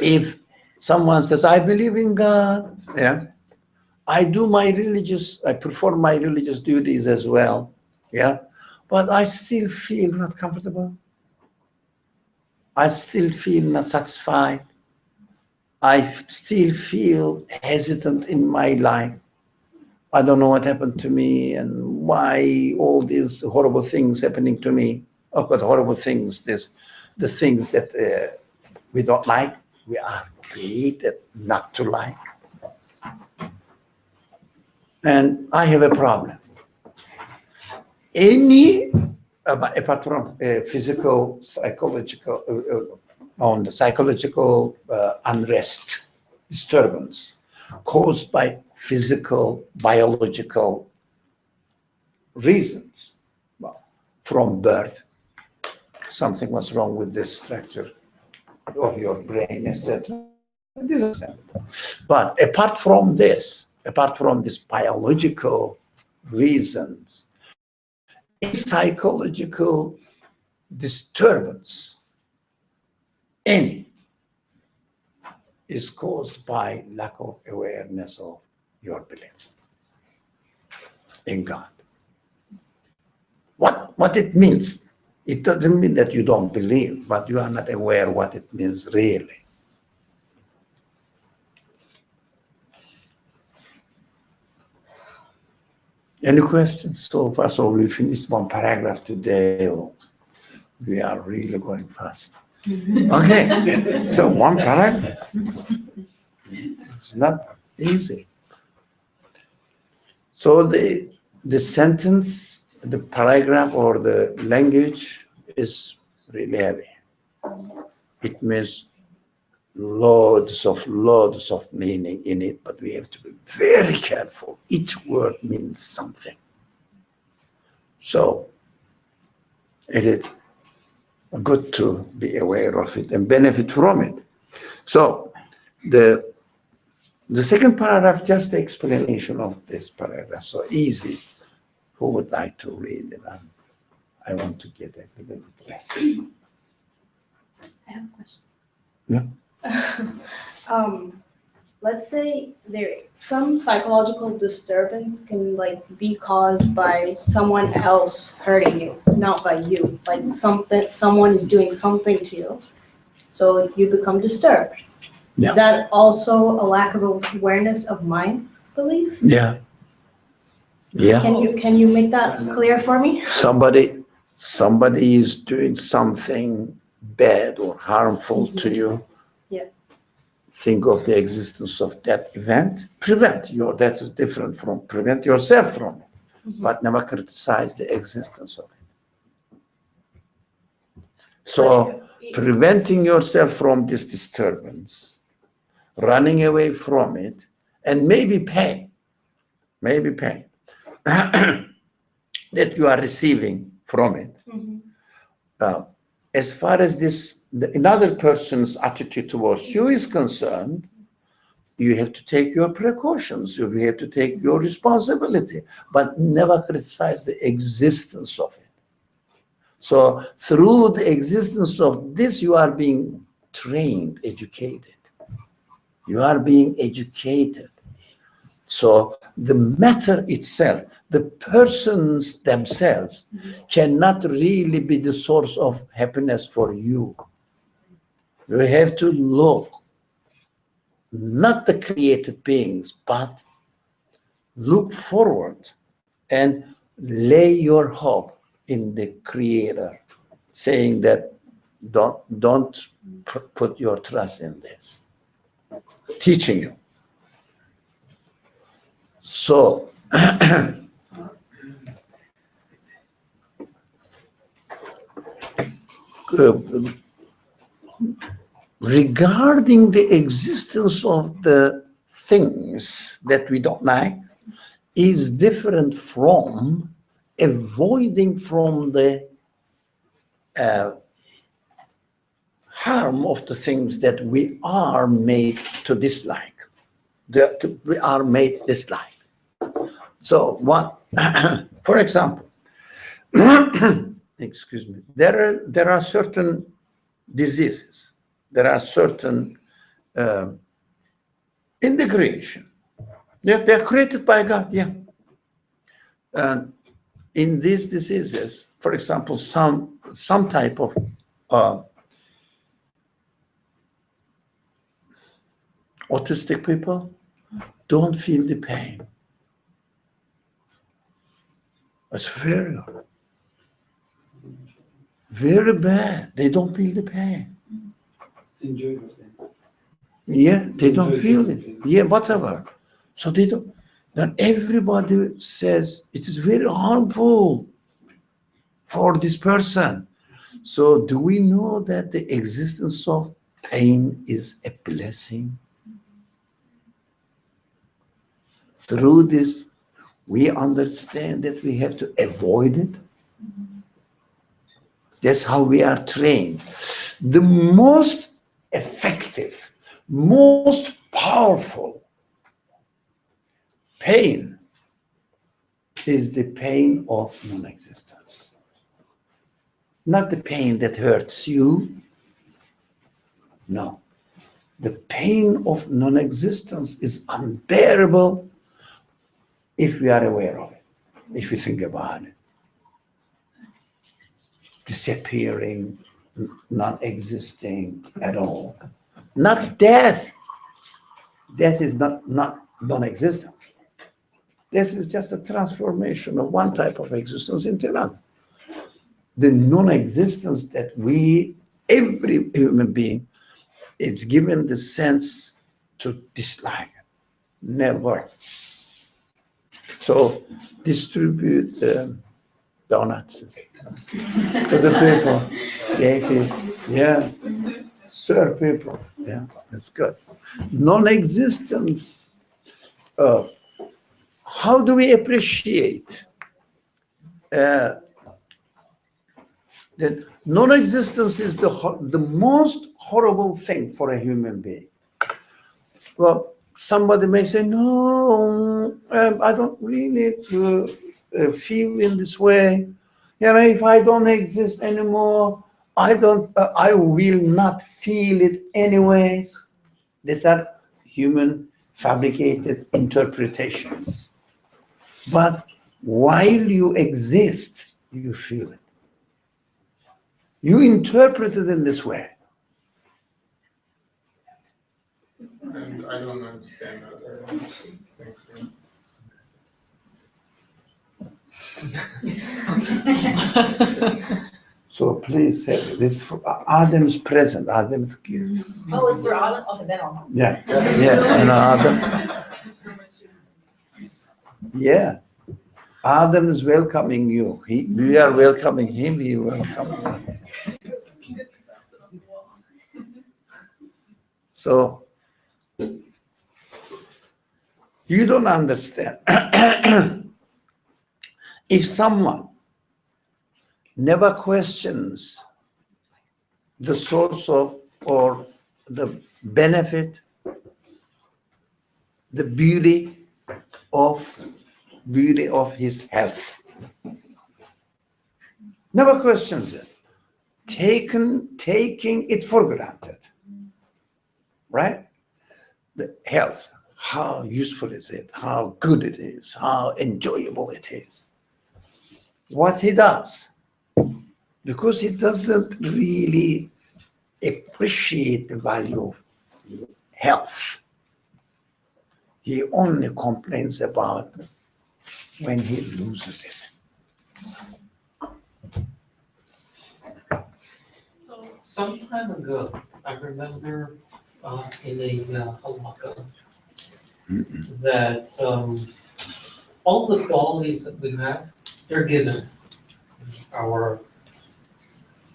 if someone says, I believe in God, yeah, I perform my religious duties as well, yeah, but I still feel not comfortable. I still feel not satisfied. I still feel hesitant in my life. I don't know what happened to me and why all these horrible things happening to me. Of course, horrible things, the things that we don't like, we are created not to like. And I have a problem. Apart from physical, psychological, on the psychological unrest, disturbance caused by physical, biological reasons. Well, from birth, something was wrong with the structure of your brain, etc. This is understandable. But apart from this biological reasons, a psychological disturbance, any, is caused by lack of awareness of your belief in God. What it means, it doesn't mean that you don't believe, but you are not aware what it means really. Any questions so far? So we finished one paragraph today. We are really going fast. Okay, so one paragraph. It's not easy. So the sentence, the paragraph or the language is really heavy. It means loads of meaning in it, but we have to be very careful. Each word means something. So it is good to be aware of it and benefit from it. So the second paragraph, just the explanation of this paragraph. So easy. Who would like to read it? I want to get a little bit less. I have a question. Yeah. Let's say some psychological disturbance can be caused by someone else hurting you, not by you. Like someone is doing something to you, so you become disturbed. Yeah. Is that also a lack of awareness of my belief? Yeah. Yeah. Can you make that clear for me? Somebody is doing something bad or harmful to you. Yeah. Think of the existence of that event. That is different from prevent yourself from it, but never criticize the existence of it. So preventing yourself from this disturbance, running away from it, and maybe pain that you are receiving from it. As far as another person's attitude towards you is concerned, you have to take your precautions. You have to take your responsibility, but never criticize the existence of it. So through the existence of this, you are being trained, educated. You are being educated. So the matter itself, the persons themselves cannot really be the source of happiness for you. You have to look, not the created beings, but look forward and lay your hope in the Creator, saying that don't put your trust in this. Teaching you. So, regarding the existence of the things that we don't like is different from avoiding from the harm of the things that we are made to dislike. We are made dislike. So for example, excuse me, there are certain diseases, there are certain in the creation, Yeah, they're created by God, yeah. And in these diseases, for example, some type of autistic people don't feel the pain. It's very bad. They don't feel the pain. It's enjoyable. Yeah, they don't feel it. Yeah, whatever. So they don't. Then everybody says it is very harmful for this person. So do we know that the existence of pain is a blessing? Through this, we understand that we have to avoid it. That's how we are trained. The most effective, most powerful pain is the pain of non-existence. Not the pain that hurts you. No. The pain of non-existence is unbearable if we are aware of it, if we think about it. Disappearing, non-existing at all. Not death. Death is not non-existence. This is just a transformation of one type of existence into another. The non-existence that every human being, is given the sense to dislike. Never. So distribute donuts to the people. Yeah. Serve people. Yeah, that's good. Non-existence. How do we appreciate that non-existence is the most horrible thing for a human being? Well, somebody may say, no, I don't really feel in this way. You know, if I don't exist anymore, I will not feel it anyways. These are human fabricated interpretations. But while you exist, you feel it. You interpret it in this way. And I don't understand that. So please say this. Adam's present. Adam's gift. Oh, it's for Adam? Okay, then I'll. Yeah. Adam. Yeah. Adam is welcoming you. We are welcoming him. He welcomes us. So you don't understand. If someone never questions the source of or the benefit, the beauty of his health, never questions it, taking it for granted, right? The health, how useful is it? How good it is? How enjoyable it is? What he does, because he doesn't really appreciate the value of health. He only complains about when he loses it. So some time ago, I remember in a halakha that all the qualities that we have, they're given. Our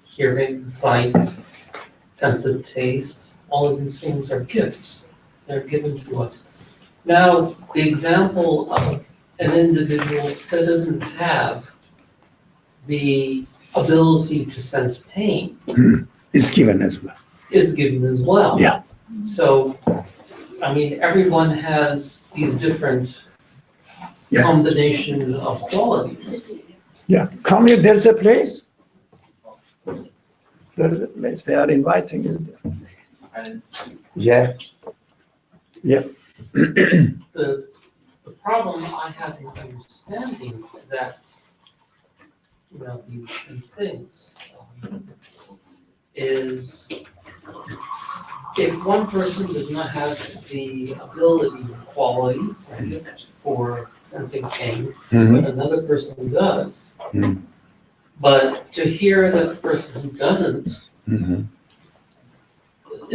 hearing, sight, sense of taste, all of these things are gifts. They're given to us. Now, the example of an individual that doesn't have the ability to sense pain It's given as well. is given as well. Yeah. So, I mean, everyone has these different Yeah. combination of qualities. Yeah, come here, there's a place. There's a place, they are inviting you. Yeah. Yeah. The problem I have in understanding that, these things is if one person does not have the ability or quality or gift for sensing pain, but another person does. Mhm. But to hear that the person who doesn't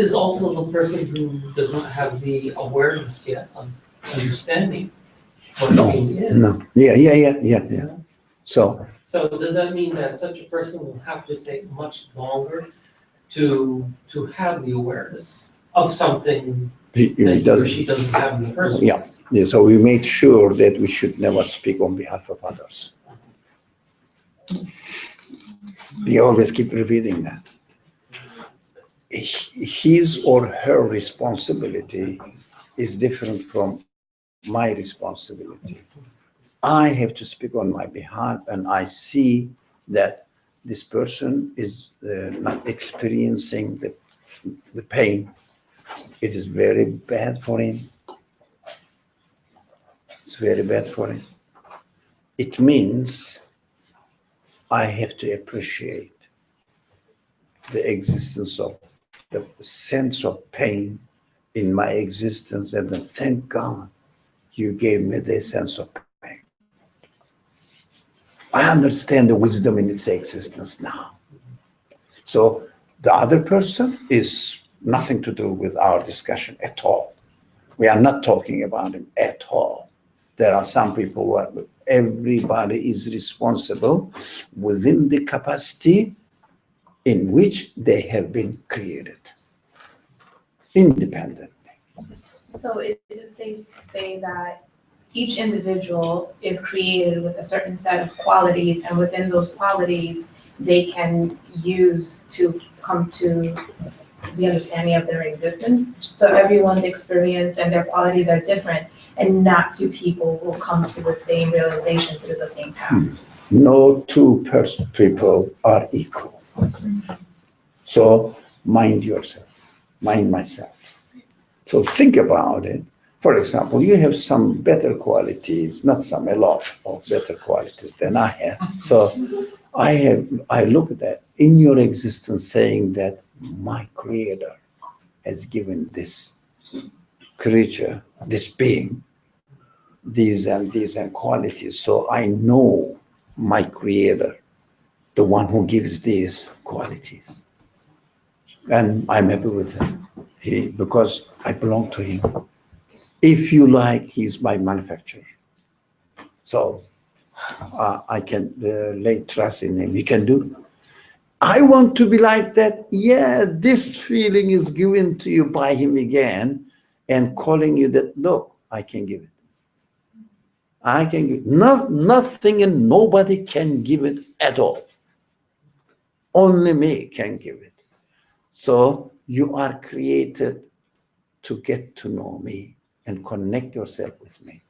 is also the person who does not have the awareness yet of understanding what No, pain is. No, yeah. So, Does that mean that such a person will have to take much longer to have the awareness of something he that he or doesn't, she doesn't have in the first Yeah. place? yeah, so we made sure that we should never speak on behalf of others. We always keep repeating that. His or her responsibility is different from my responsibility. I have to speak on my behalf, and I see that this person is not experiencing the pain. It is very bad for him. It's very bad for him. It means I have to appreciate the existence of the sense of pain in my existence, and then thank God you gave me the sense of pain. I understand the wisdom in its existence now. So the other person is nothing to do with our discussion at all. We are not talking about him at all. There are some people who are, everybody is responsible within the capacity in which they have been created, independently. So is it safe to say that each individual is created with a certain set of qualities, and within those qualities, they can use to come to the understanding of their existence? So everyone's experience and their qualities are different, and not two people will come to the same realization through the same path. No two people are equal. So mind yourself, mind myself. So think about it. For example, you have some better qualities, not some, a lot of better qualities than I have. So I look at that in your existence saying that my creator has given this creature, this being, these and qualities. So I know my creator, the one who gives these qualities. And I'm happy with him because I belong to him. If you like, he's my manufacturer. So I can lay trust in him. He can do. I want to be like that. Yeah, this feeling is given to you by him again and calling you that, look, I can give it. I can give it. Nothing and nobody can give it at all. Only me can give it. So you are created to get to know me and connect yourself with me.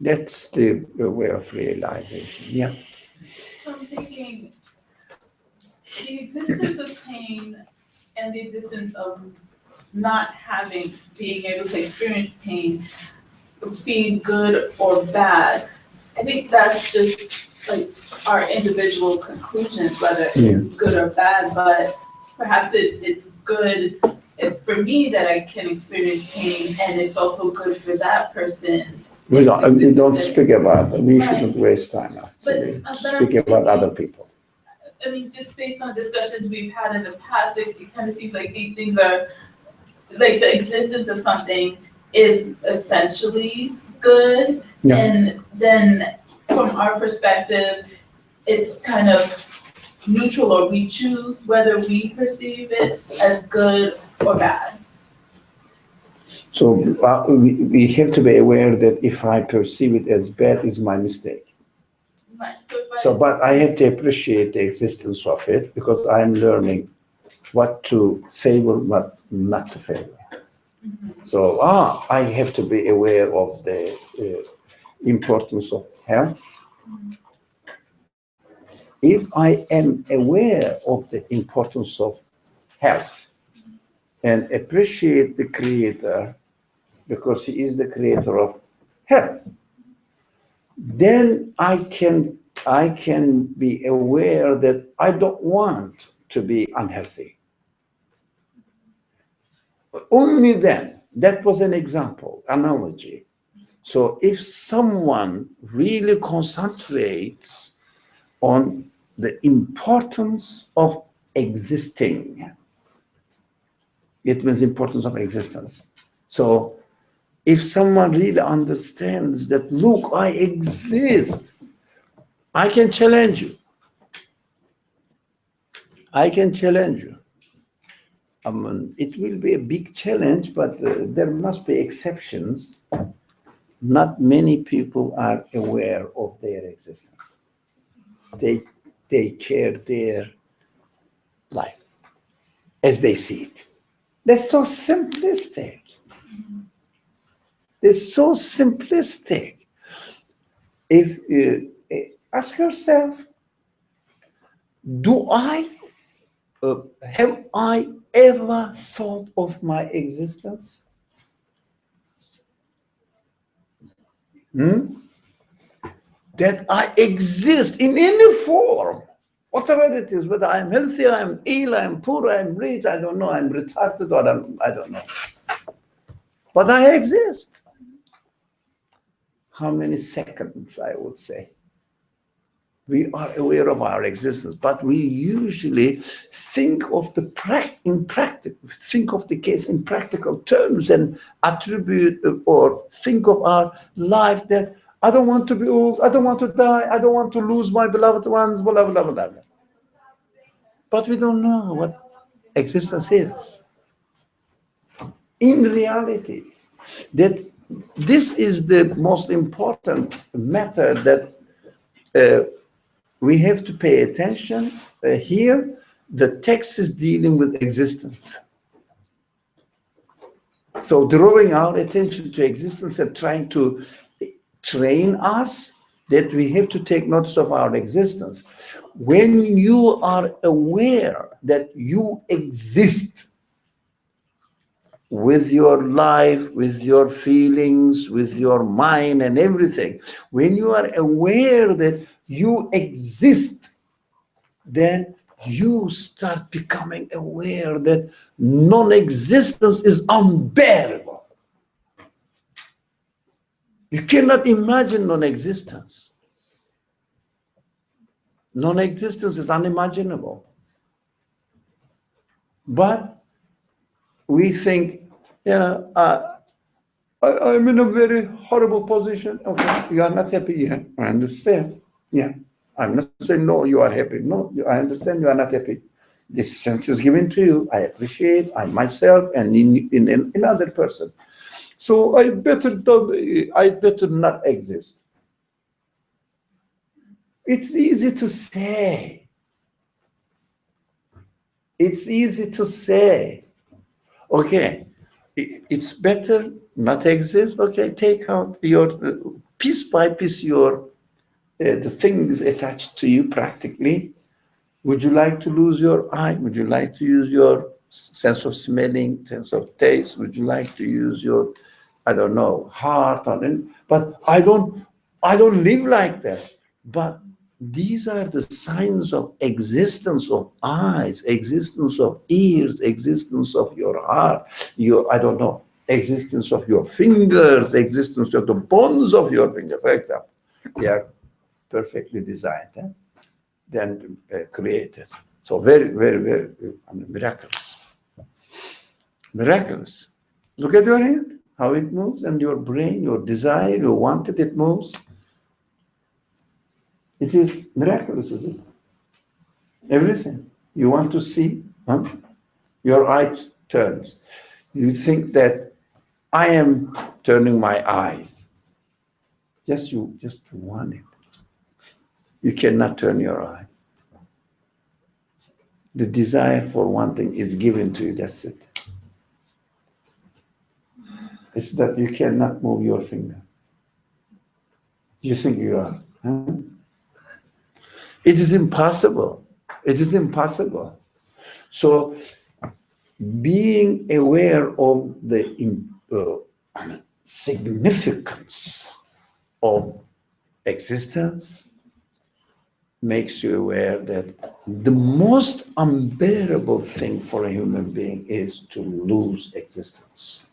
That's the way of realization. Yeah. I'm thinking the existence of pain and the existence of not being able to experience pain, being good or bad. I think that's just like our individual conclusions, whether it's good or bad, but perhaps it's good for me that I can experience pain, and it's also good for that person. We don't speak about them. We shouldn't waste time actually speaking about other people. I mean, just based on discussions we've had in the past, it kind of seems like these things are, like the existence of something is essentially good. Yeah. And then from our perspective, it's kind of neutral, or we choose whether we perceive it as good or bad. So we have to be aware that if I perceive it as bad, is my mistake. Right. But I have to appreciate the existence of it because I'm learning what to favor, what not to favor. So I have to be aware of the importance of health. If I am aware of the importance of health and appreciate the creator, because he is the creator of health. Then I can be aware that I don't want to be unhealthy. Only then. That was an example, analogy. So if someone really concentrates on the importance of existing, it means importance of existence. So if someone really understands that, look, I exist, I can challenge you. I can challenge you. It will be a big challenge, but there must be exceptions. Not many people are aware of their existence. They care their life as they see it. That's so simplistic. It's so simplistic. If you ask yourself, have I ever thought of my existence? That I exist in any form, whatever it is, whether I'm healthy, I'm ill, I'm poor, I'm rich, I don't know, I'm retarded, or I don't know. But I exist. How many seconds, I would say? We are aware of our existence, but we usually think of the think of the case in practical terms and attribute or think of our life that I don't want to be old, I don't want to die, I don't want to lose my beloved ones, blah, blah, blah, blah. But we don't know what existence is. In reality, that this is the most important matter that we have to pay attention. Here, the text is dealing with existence. So drawing our attention to existence and trying to train us that we have to take notice of our existence. When you are aware that you exist with your life, with your feelings, with your mind and everything, when you are aware that you exist, then you start becoming aware that non-existence is unbearable. You cannot imagine non-existence. Non-existence is unimaginable. But we think, I'm in a very horrible position. Okay, you are not happy. Yeah, I understand. Yeah, I'm not saying no, you are happy. No, I understand you are not happy. This sense is given to you. I appreciate I myself and in another person. So I better not exist. It's easy to say. It's easy to say. Okay, it's better not exist. Okay, take out your piece by piece the things attached to you practically. Would you like to lose your eye? Would you like to use your sense of smelling, sense of taste? Would you like to use your, I don't know, heart? But I don't live like that. But these are the signs of existence of eyes, existence of ears, existence of your heart, I don't know, existence of your fingers, existence of the bones of your finger, for example. They are perfectly designed. Then created. So very, very, very miraculous. Miraculous. Look at your hand, how it moves, and your brain, your desire, you want it moves. It is miraculous, isn't it? Everything. You want to see, your eye turns. You think that I am turning my eyes. Just want it. You cannot turn your eyes. The desire for one thing is given to you, that's it. It's that you cannot move your finger. You think you are. It is impossible. It is impossible. So being aware of the significance of existence makes you aware that the most unbearable thing for a human being is to lose existence.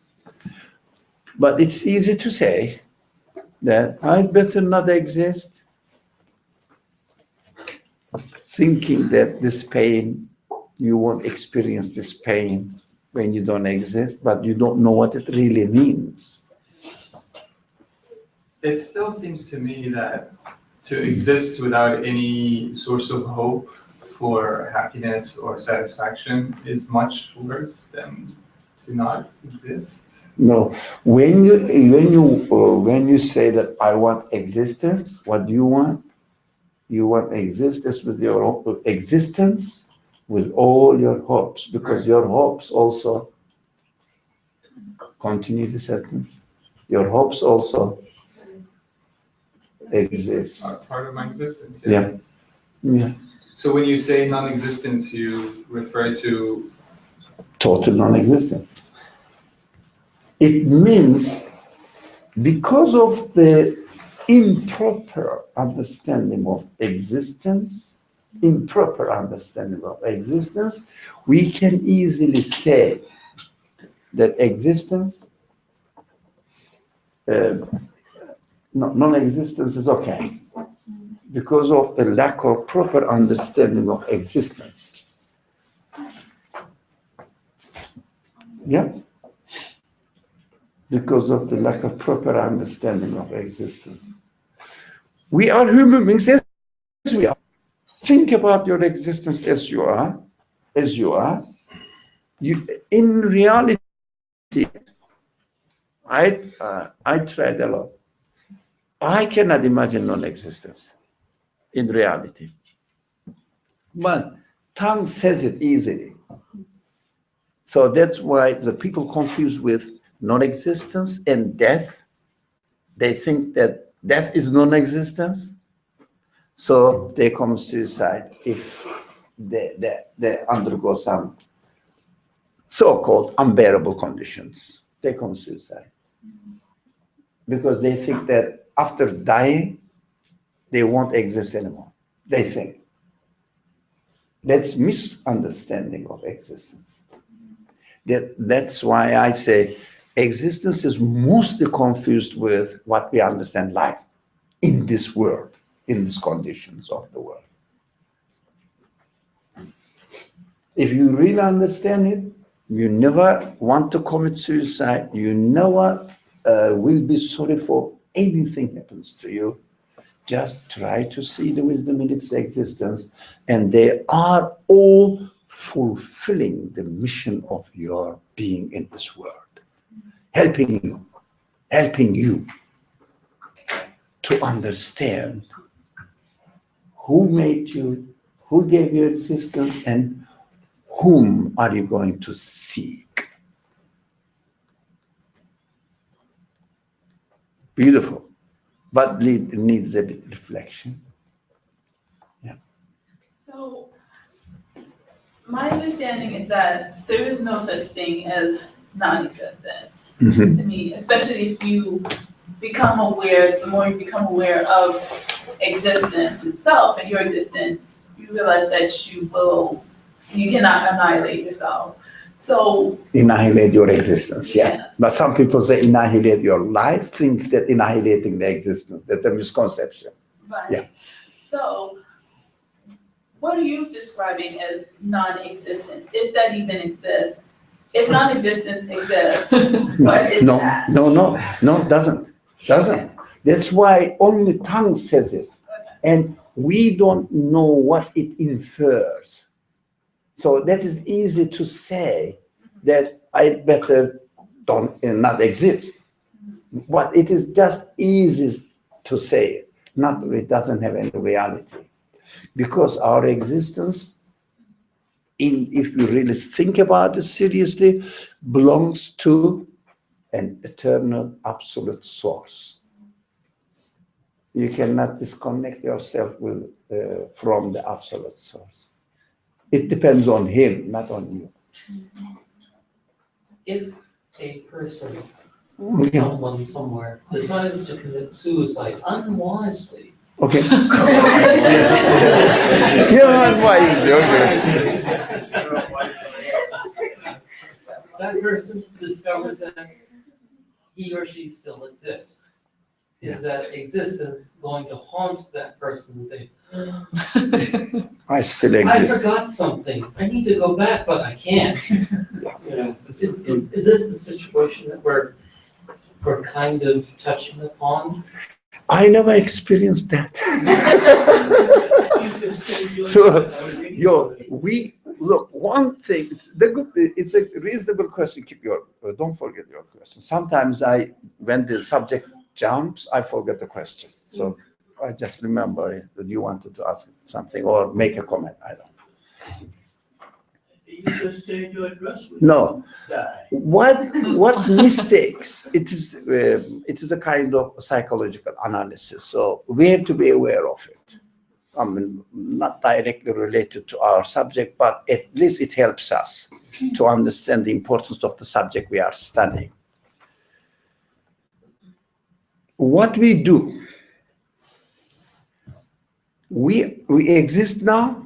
But it's easy to say that I'd better not exist, thinking that this pain, you won't experience this pain when you don't exist, but you don't know what it really means. It still seems to me that to exist without any source of hope for happiness or satisfaction is much worse than to not exist. No, when you say that I want existence, what do you want? You want existence with your existence with all your hopes, because your hopes also continue the sentence. Your hopes also exist. Are part of my existence. Yeah. Yeah. So when you say non-existence, you refer to Total non-existence. It means because of the improper understanding of existence, we can easily say that existence, non-existence is okay because of the lack of proper understanding of existence. Yeah? Because of the lack of proper understanding of existence. We are human beings as we are. Think about your existence as you are. In reality, I tried a lot. I cannot imagine non-existence in reality. But tongue says it easily. So that's why the people confused with non-existence and death. They think that death is non-existence. So they commit suicide if they undergo some so-called unbearable conditions. They commit suicide. Because they think that after dying, they won't exist anymore. They think. That's misunderstanding of existence. That's why I say existence is mostly confused with what we understand life in this world, in these conditions of the world. If you really understand it, you never want to commit suicide, you never will be sorry for anything happens to you. Just try to see the wisdom in its existence, and they are all fulfilling the mission of your being in this world, helping you to understand who made you, who gave you existence, and whom are you going to seek. Beautiful, but needs a bit of reflection. Yeah. So, my understanding is that there is no such thing as non-existence. Mm-hmm. I mean, especially if you become aware, the more you become aware of existence itself and your existence, you realize that you cannot annihilate yourself. So Annihilate your existence, yeah. Yes. But some people say annihilate your life, thinks that annihilating the existence, that's a misconception. right. Yeah. So what are you describing as non-existence, if that even exists? If non-existence exists, what is that? No, doesn't. That's why only tongue says it. Okay. And we don't know what it infers. So that is easy to say that I better not exist. But it is just easy to say, it doesn't have any reality. Because our existence, if you really think about it seriously, belongs to an eternal absolute source. You cannot disconnect yourself from the absolute source. It depends on him, not on you. If a person Yeah. someone somewhere decides to commit suicide unwisely. Okay. Yeah, unwisely, okay. That person discovers that he or she still exists. Is that existence going to haunt that person and say, I still I exist. forgot something, I need to go back, but I can't. Is this the situation that we're kind of touching upon? I never experienced that. So, look, one thing, it's a reasonable question. Don't forget your question. Sometimes when the subject jumps, I forget the question. So I just remember that you wanted to ask something or make a comment. I don't. You just change your address. No. Die. What mistakes? It is a kind of psychological analysis. So we have to be aware of it. I mean, not directly related to our subject, but at least it helps us to understand the importance of the subject we are studying. What we do, we exist now,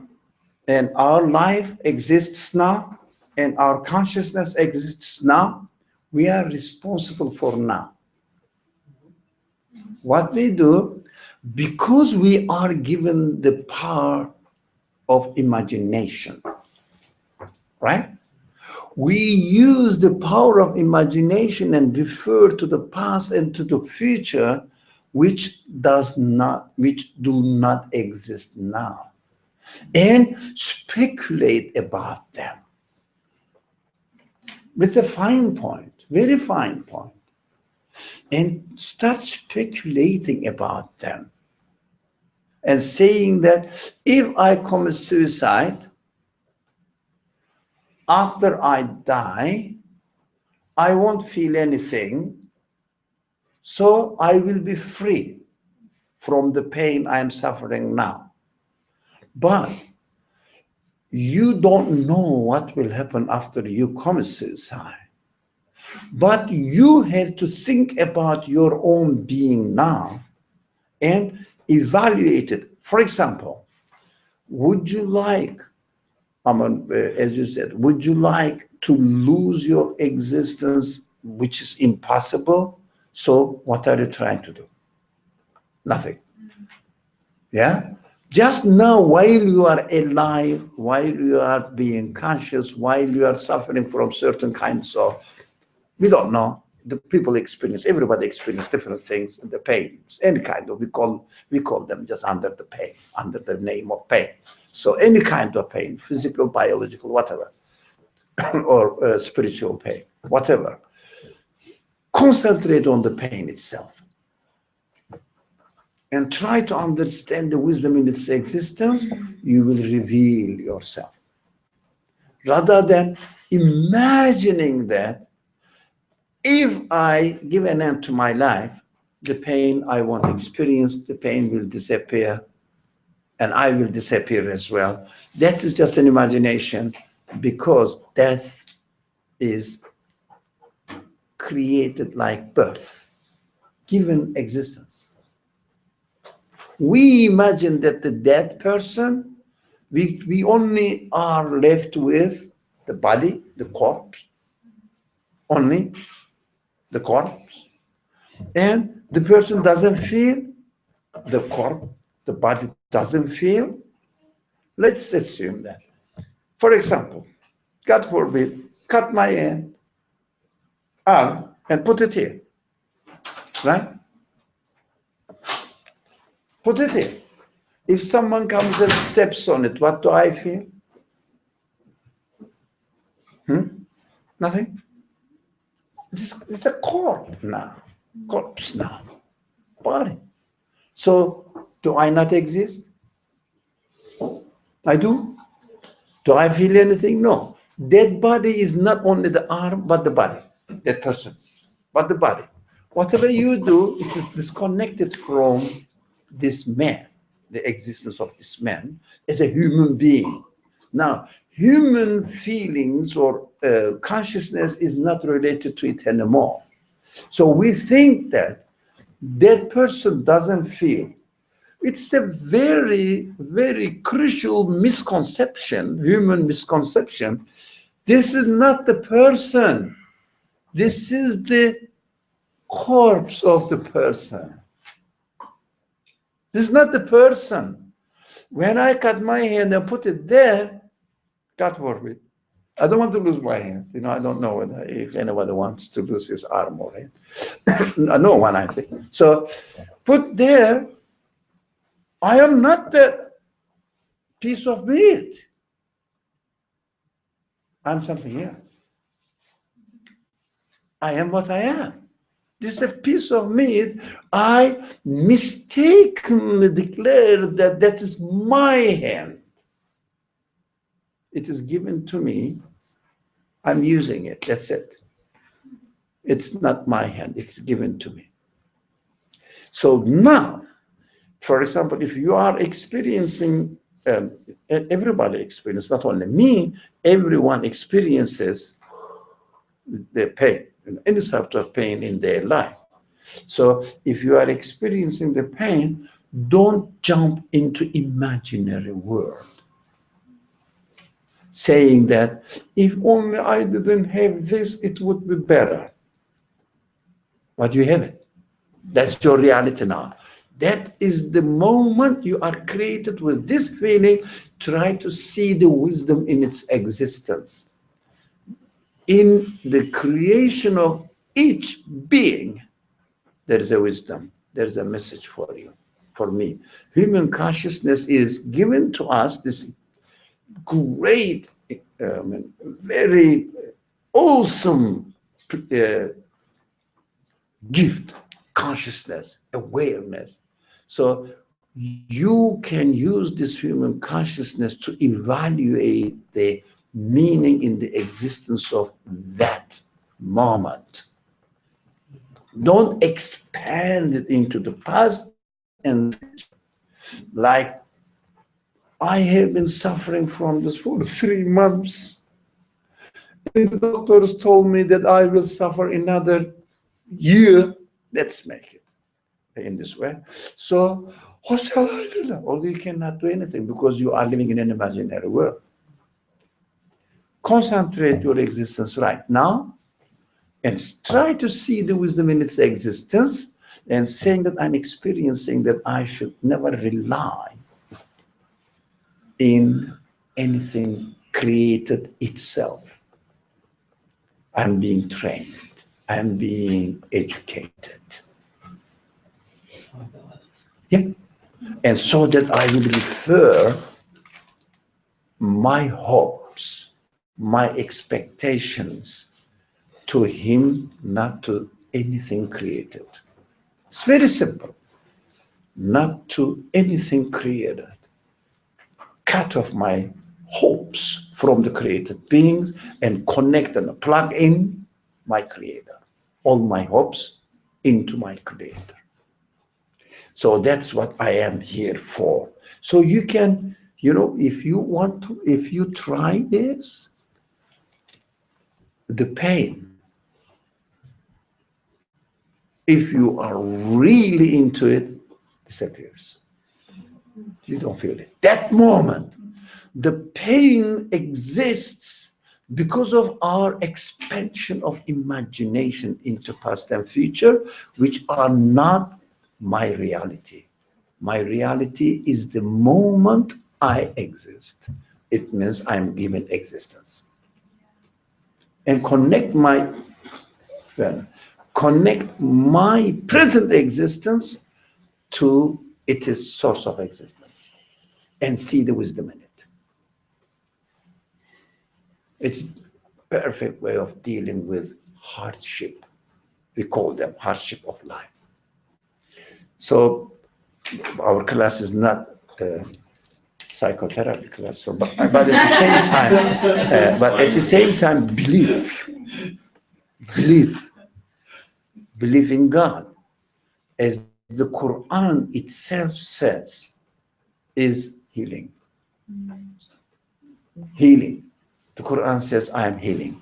and our life exists now, and our consciousness exists now. We are responsible for now. What we do, because we are given the power of imagination, right? We use the power of imagination and refer to the past and to the future, which do not exist now, and speculate about them with a fine point, very fine point, and start speculating about them and saying that if I commit suicide, after I die, I won't feel anything, so I will be free from the pain I am suffering now. But you don't know what will happen after you commit suicide. But you have to think about your own being now and evaluate it. For example, would you like, as you said, would you like to lose your existence, which is impossible? So what are you trying to do? Nothing. Yeah? Just now, while you are alive, while you are being conscious, while you are suffering from certain kinds of, we don't know, the people experience, everybody experience different things, the pains, any kind of, we call them just under the pain, under the name of pain. So any kind of pain, physical, biological, whatever, or spiritual pain, whatever. Concentrate on the pain itself and try to understand the wisdom in its existence. You will reveal yourself. Rather than imagining that if I give an end to my life, the pain I won't experience, the pain will disappear, and I will disappear as well. That is just an imagination, because death is created like birth, given existence. We imagine that the dead person, we only are left with the body, the corpse, only the corpse. And the person doesn't feel, the corpse, the body doesn't feel. Let's assume that. For example, God forbid, cut my arm and put it here, right? Put it here. If someone comes and steps on it, what do I feel? Nothing. It's a corpse now, body. So do I not exist? I do. Do I feel anything? No. Dead body is not only the arm, but the body. That person, but the body. Whatever you do, it is disconnected from this man, the existence of this man as a human being. Now, human feelings or consciousness is not related to it anymore. So we think that that person doesn't feel. It's a very, very crucial misconception, human misconception. This is not the person. This is the corpse of the person. This is not the person. When I cut my hand and put it there, God forbid, I don't want to lose my hand. You know, I don't know whether if anybody wants to lose his arm or hand. No one, I think. So put there, I am not the piece of meat. I'm something else. I am what I am. This is a piece of meat. I mistakenly declare that that is my hand. It is given to me. I'm using it. That's it. It's not my hand. It's given to me. So now, for example, if you are experiencing, everybody experiences, not only me, everyone experiences the pain, any sort of pain in their life. So if you are experiencing the pain, don't jump into imaginary world, saying that if only I didn't have this, it would be better. But you have it. That's your reality now. That is the moment you are created with this feeling. Try to see the wisdom in its existence. In the creation of each being, there is a wisdom. There is a message for you, for me. Human consciousness is given to us this great, very awesome gift, consciousness, awareness. So you can use this human consciousness to evaluate the meaning in the existence of that moment. Don't expand it into the past and future. Like, I have been suffering from this for 3 months. And the doctors told me that I will suffer another year. Let's make it in this way. So what shall I do now? Or you cannot do anything because you are living in an imaginary world. Concentrate your existence right now and try to see the wisdom in its existence, and saying that I'm experiencing that I should never rely in anything created itself. I'm being trained. I'm being educated. Yeah. And so that I will refer my hopes, my expectations to him, not to anything created. It's very simple. Not to anything created. Cut off my hopes from the created beings and connect and plug in my creator. All my hopes into my creator. So that's what I am here for. So you can, if you want to, if you try this, the pain, if you are really into it, disappears. You don't feel it. That moment, the pain exists because of our expansion of imagination into past and future, which are not my reality. My reality is the moment I exist. It means I'm given existence. And connect my present existence to its source of existence and see the wisdom in it. It's a perfect way of dealing with hardship. We call them hardship of life. So our class is not a psychotherapy class, so, but at the same time, belief in God, as the Quran itself says, is healing. Healing. The Quran says, I am healing.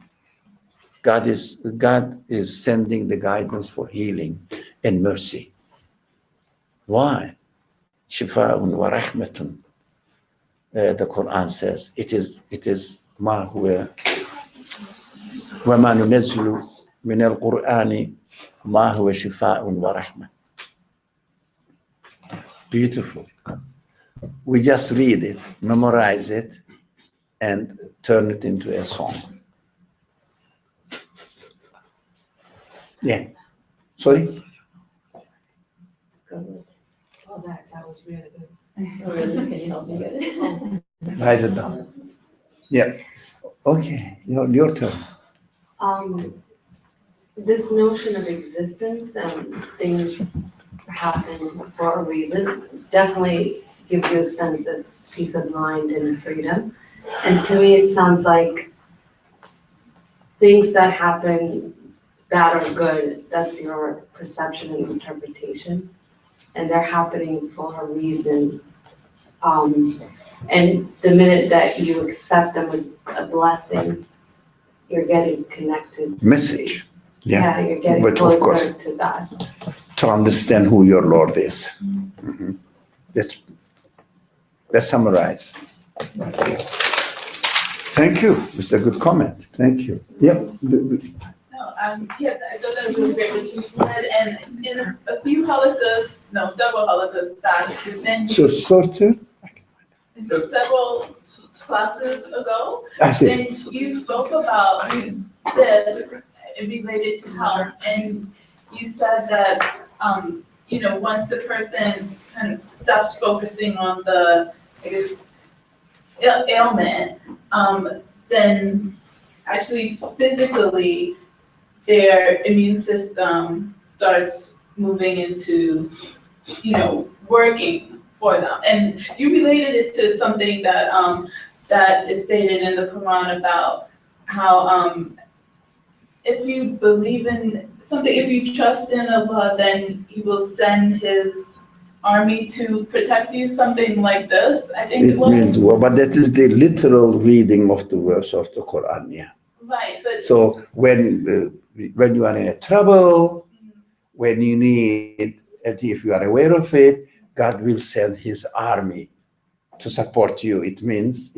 God is sending the guidance for healing and mercy. Why? Shifa'un wa rahmatun. The Quran says it is ma huwa wa ma nunazzilu min al-Qur'ani ma huwa shifa'un wa rahmah. Beautiful. We just read it, memorize it, and turn it into a song. Yeah. Sorry? Good. Oh, that was really good. Oh, really? Can you help me get it? Write it down. Yeah. Okay. Your turn. This notion of existence and things happen for a reason definitely gives you a sense of peace of mind and freedom. And to me, it sounds like things that happen, bad or good, that's your perception and interpretation. And they're happening for a reason. And the minute that you accept them as a blessing, you're getting connected. Message. Yeah. You're getting But of course, closer to that. to understand who your Lord is. Mhm. Let's summarize. Thank you. It's a good comment. Thank you. Yep. No, yeah, I thought that was really great what you said, and in a few holocaust, no, several holocaust back, then So sorted. several classes ago, I see. then you spoke about this related to health, and you said that, once the person kind of stops focusing on the, I guess, ailment, then actually physically their immune system starts moving into, working for them. And you related it to something that that is stated in the Quran about how if you believe in something, if you trust in Allah, then He will send His army to protect you, something like this, I think it It was. means, well, but that is the literal reading of the verse of the Quran, yeah. Right, but. So when you are in a trouble, when you need, and if you are aware of it, God will send His army to support you. It means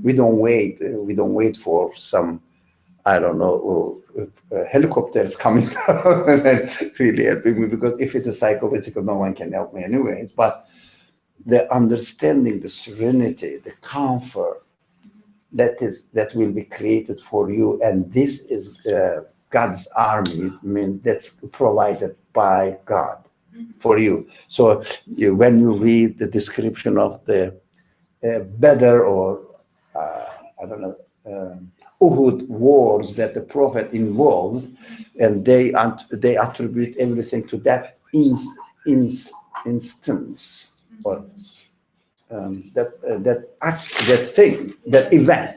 we don't wait for some, I don't know, helicopters coming down and really helping me, because if it is psychological, no one can help me anyways. But the understanding, the serenity, the comfort that will be created for you, and this is God's army. I mean, that's provided by God for you. So when you read the description of the Badr or I don't know, Uhud wars that the Prophet involved, and they attribute everything to that instance, or that event.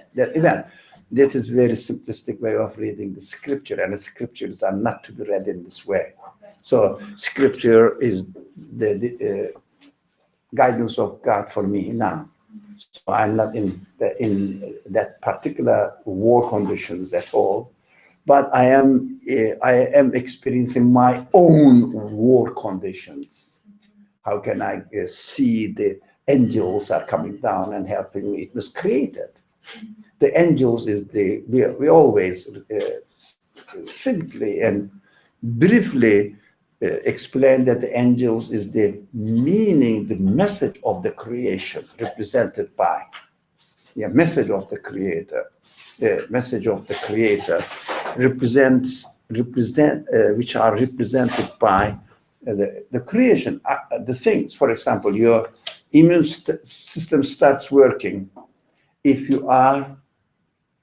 That is very simplistic way of reading the scripture, and the scriptures are not to be read in this way. So scripture is the guidance of God for me now. So I'm not in that particular war conditions at all, but I am experiencing my own war conditions. How can I see the angels are coming down and helping me? It was created. The angels is we always simply and briefly explain that the angels is the meaning, the message of the creation represented by, message of the creator. The message of the creator which are represented by the creation, the things. For example, your immune system starts working if you are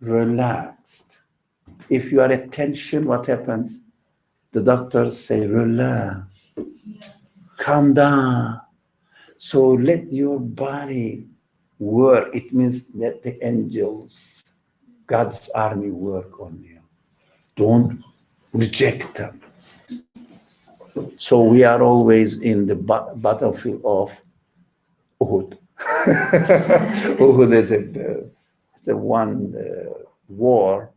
relaxed. If you are at tension, what happens? The doctors say, relax, calm down. So let your body work. It means let the angels, God's army, work on you. Don't reject them. So we are always in the battlefield of Uhud. Uhud is the one war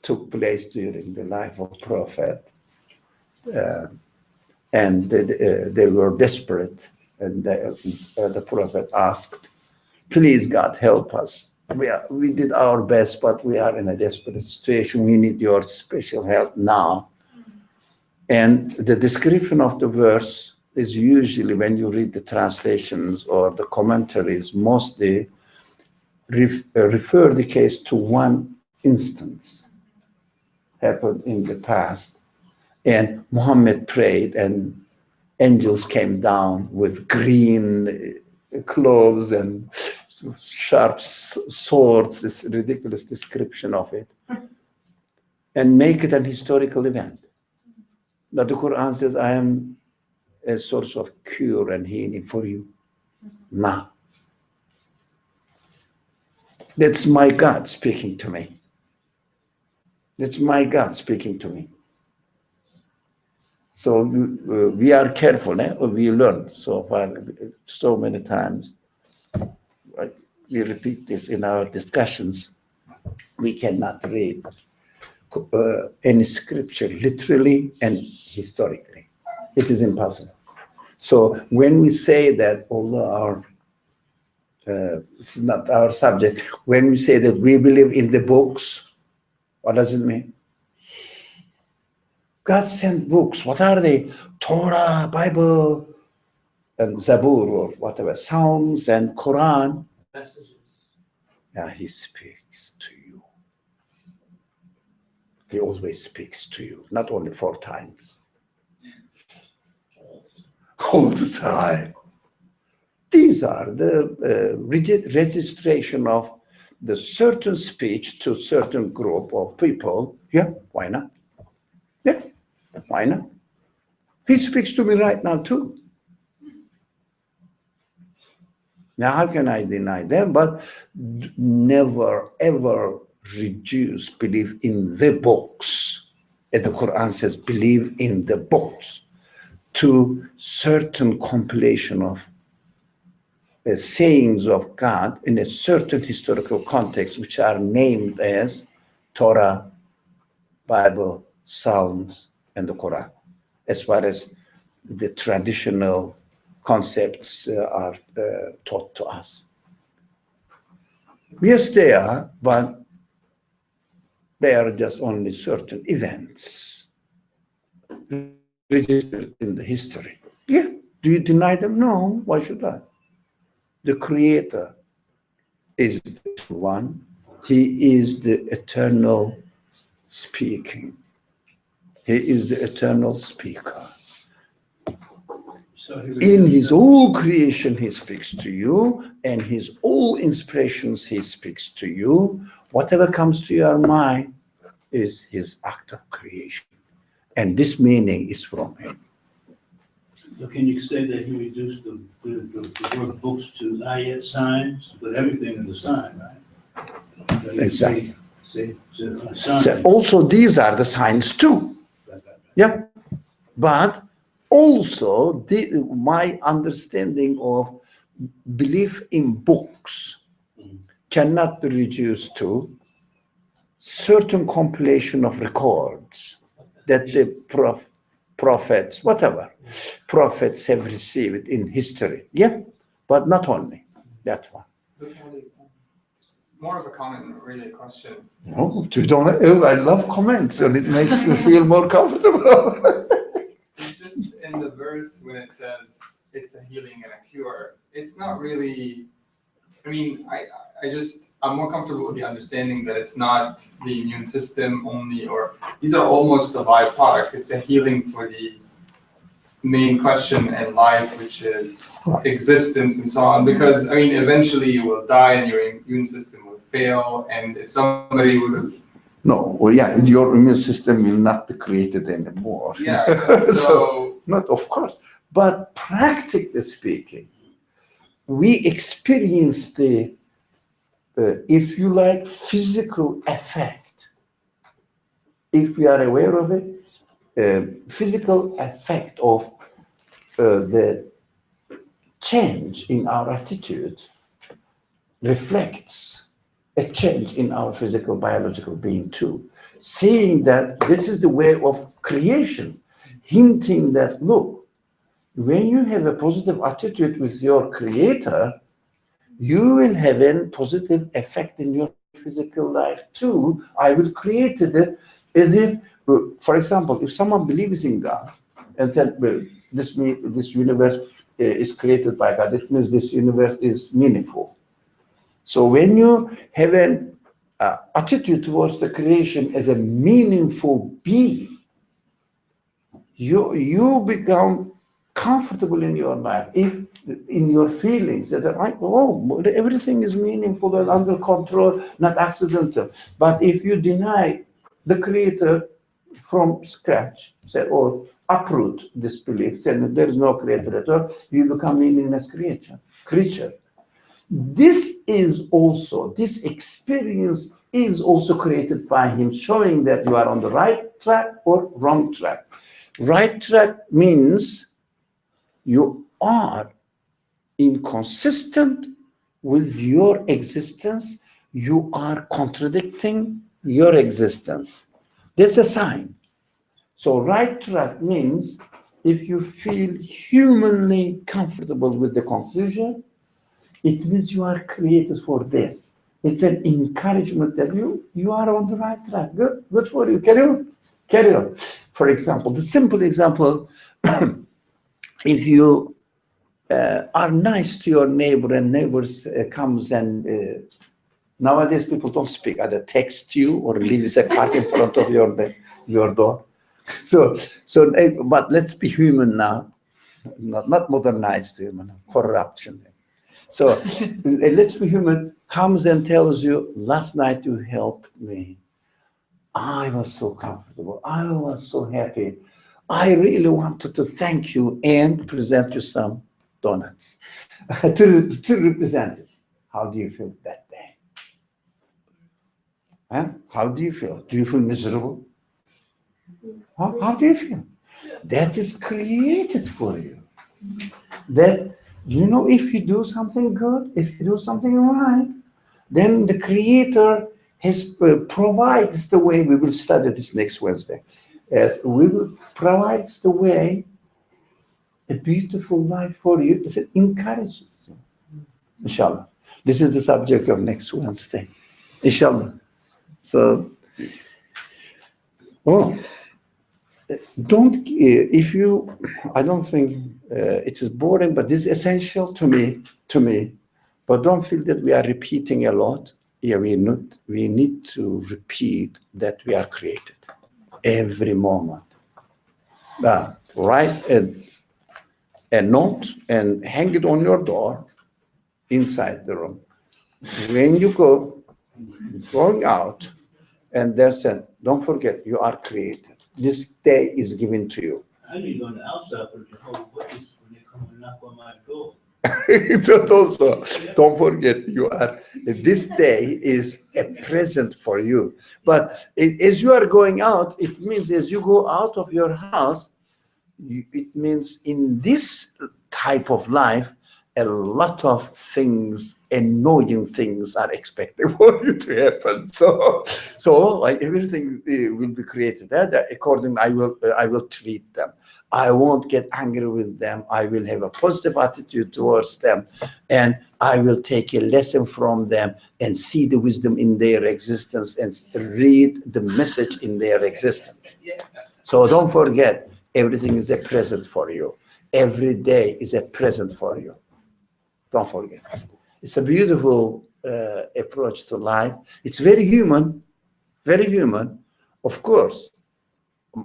took place during the life of Prophet, and they were desperate, and the Prophet asked, please God help us. We did our best, but we are in a desperate situation. We need your special help now. And the description of the verse is usually, when you read the translations or the commentaries, mostly refer the case to one instance happened in the past. And Muhammad prayed, and angels came down with green clothes and sharp swords, this ridiculous description of it, and make it an historical event. But the Quran says, I am a source of cure and healing for you now. That's my God speaking to me. That's my God speaking to me. So we are careful, we learn so far, so many times. We repeat this in our discussions. We cannot read any scripture literally and historically. It is impossible. So when we say that, although it's not our subject, when we say that we believe in the books, what does it mean? God sent books. What are they? Torah, Bible, and Zabur, or whatever, Psalms and Quran. Messages. Yeah, he speaks to you. He always speaks to you, not only 4 times. All the time. These are the registration of the certain speech to certain group of people. Yeah, why not? Yeah, why not? He speaks to me right now too. Now, how can I deny them? But never, ever reduce belief in the books. And the Quran says, believe in the books, to certain compilation of sayings of God in a certain historical context, which are named as Torah, Bible, Psalms, and the Quran, as far as the traditional concepts are taught to us. Yes, they are, but they are just only certain events registered in the history. Yeah. Do you deny them? No. Why should I? The Creator is the one. He is the eternal speaking. He is the eternal speaker. So In his whole creation, he speaks to you, and his all inspirations, he speaks to you. Whatever comes to your mind is his act of creation. And this meaning is from him. So can you say that he reduced the word books to ayat signs, but everything is a sign, right? So you Exactly. Say a sign. So also, these are the signs too. Right. Yeah. But also, my understanding of belief in books cannot be reduced to certain compilation of records that the prophets, whatever, prophets have received in history. Yeah, but not only that one. More of a comment, not really a question. No, you don't. I love comments, and it makes me feel more comfortable. It's just in the verse when it says it's a healing and a cure, it's not really, I mean, I'm more comfortable with the understanding that it's not the immune system only, or these are almost a byproduct. It's a healing for the main question in life, which is existence and so on. Because, I mean, eventually you will die and your immune system will fail. And if somebody would have... No, well, yeah, your immune system will not be created anymore. Yeah, so... Not, of course. But practically speaking, we experience the, if you like, physical effect. If we are aware of it, physical effect of the change in our attitude reflects a change in our physical biological being too. saying that this is the way of creation, hinting that, look, when you have a positive attitude with your creator, you will have a positive effect in your physical life too. I will create it as if, for example, if someone believes in God and said, well, this universe is created by God, it means this universe is meaningful. So when you have an attitude towards the creation as a meaningful being, you become comfortable in your life, if in your feelings that are like, oh, everything is meaningful and under control, not accidental. But if you deny the creator from scratch, say, or uproot this belief, say that there is no creator at all, you become meaningless creature. This experience is also created by him, showing that you are on the right track or wrong track. Right track means you are inconsistent with your existence. You are contradicting your existence. That's a sign. So right track means if you feel humanly comfortable with the conclusion, it means you are created for this. It's an encouragement that you are on the right track. Good for you. Carry on. For example, the simple example, if you are nice to your neighbor and neighbors comes and nowadays people don't speak, either text you or leave a card in front of your door. So, but let's be human now, not modernized human, corruption. So let's be human, comes and tells you, last night you helped me. I was so comfortable. I was so happy. I really wanted to thank you and present you some donuts to represent it. How do you feel that day? Huh? How do you feel? Do you feel miserable? How do you feel? That is created for you. That, if you do something good, if you do something right, then the Creator has provides the way. We will study this next Wednesday. We will provide the way, a beautiful life for you. It encourages you. Inshallah. This is the subject of next Wednesday. Inshallah. So, I don't think it is boring, but this is essential to me. But don't feel that we are repeating a lot. Yeah, we need to repeat that we are created every moment. Write a note and hang it on your door inside the room. When you going out, and there's don't forget, you are created. This day is given to you. I need to go on the outside for the whole witness when they come and knock on my door. Also, don't forget, this day is a present for you. But as you are going out, it means as you go out of your house, it means in this type of life, a lot of things, annoying things are expected for you to happen. So everything will be created. According, I will treat them. I won't get angry with them. I will have a positive attitude towards them, and I will take a lesson from them and see the wisdom in their existence and read the message in their existence. So don't forget, everything is a present for you. Every day is a present for you. Don't forget. It's a beautiful approach to life. It's very human, very human. Of course,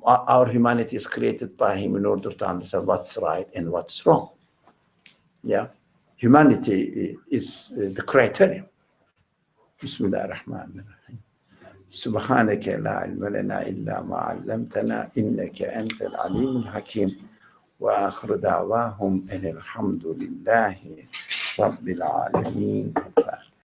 our humanity is created by him in order to understand what's right and what's wrong. Yeah. Humanity is the criterion. Bismillah ar-Rahman ar-Rahim. سبحانك لا علم لنا إلا ما علمتنا إنك أنت العليم الحكيم وآخر دعواهم أن الحمد لله رب العالمين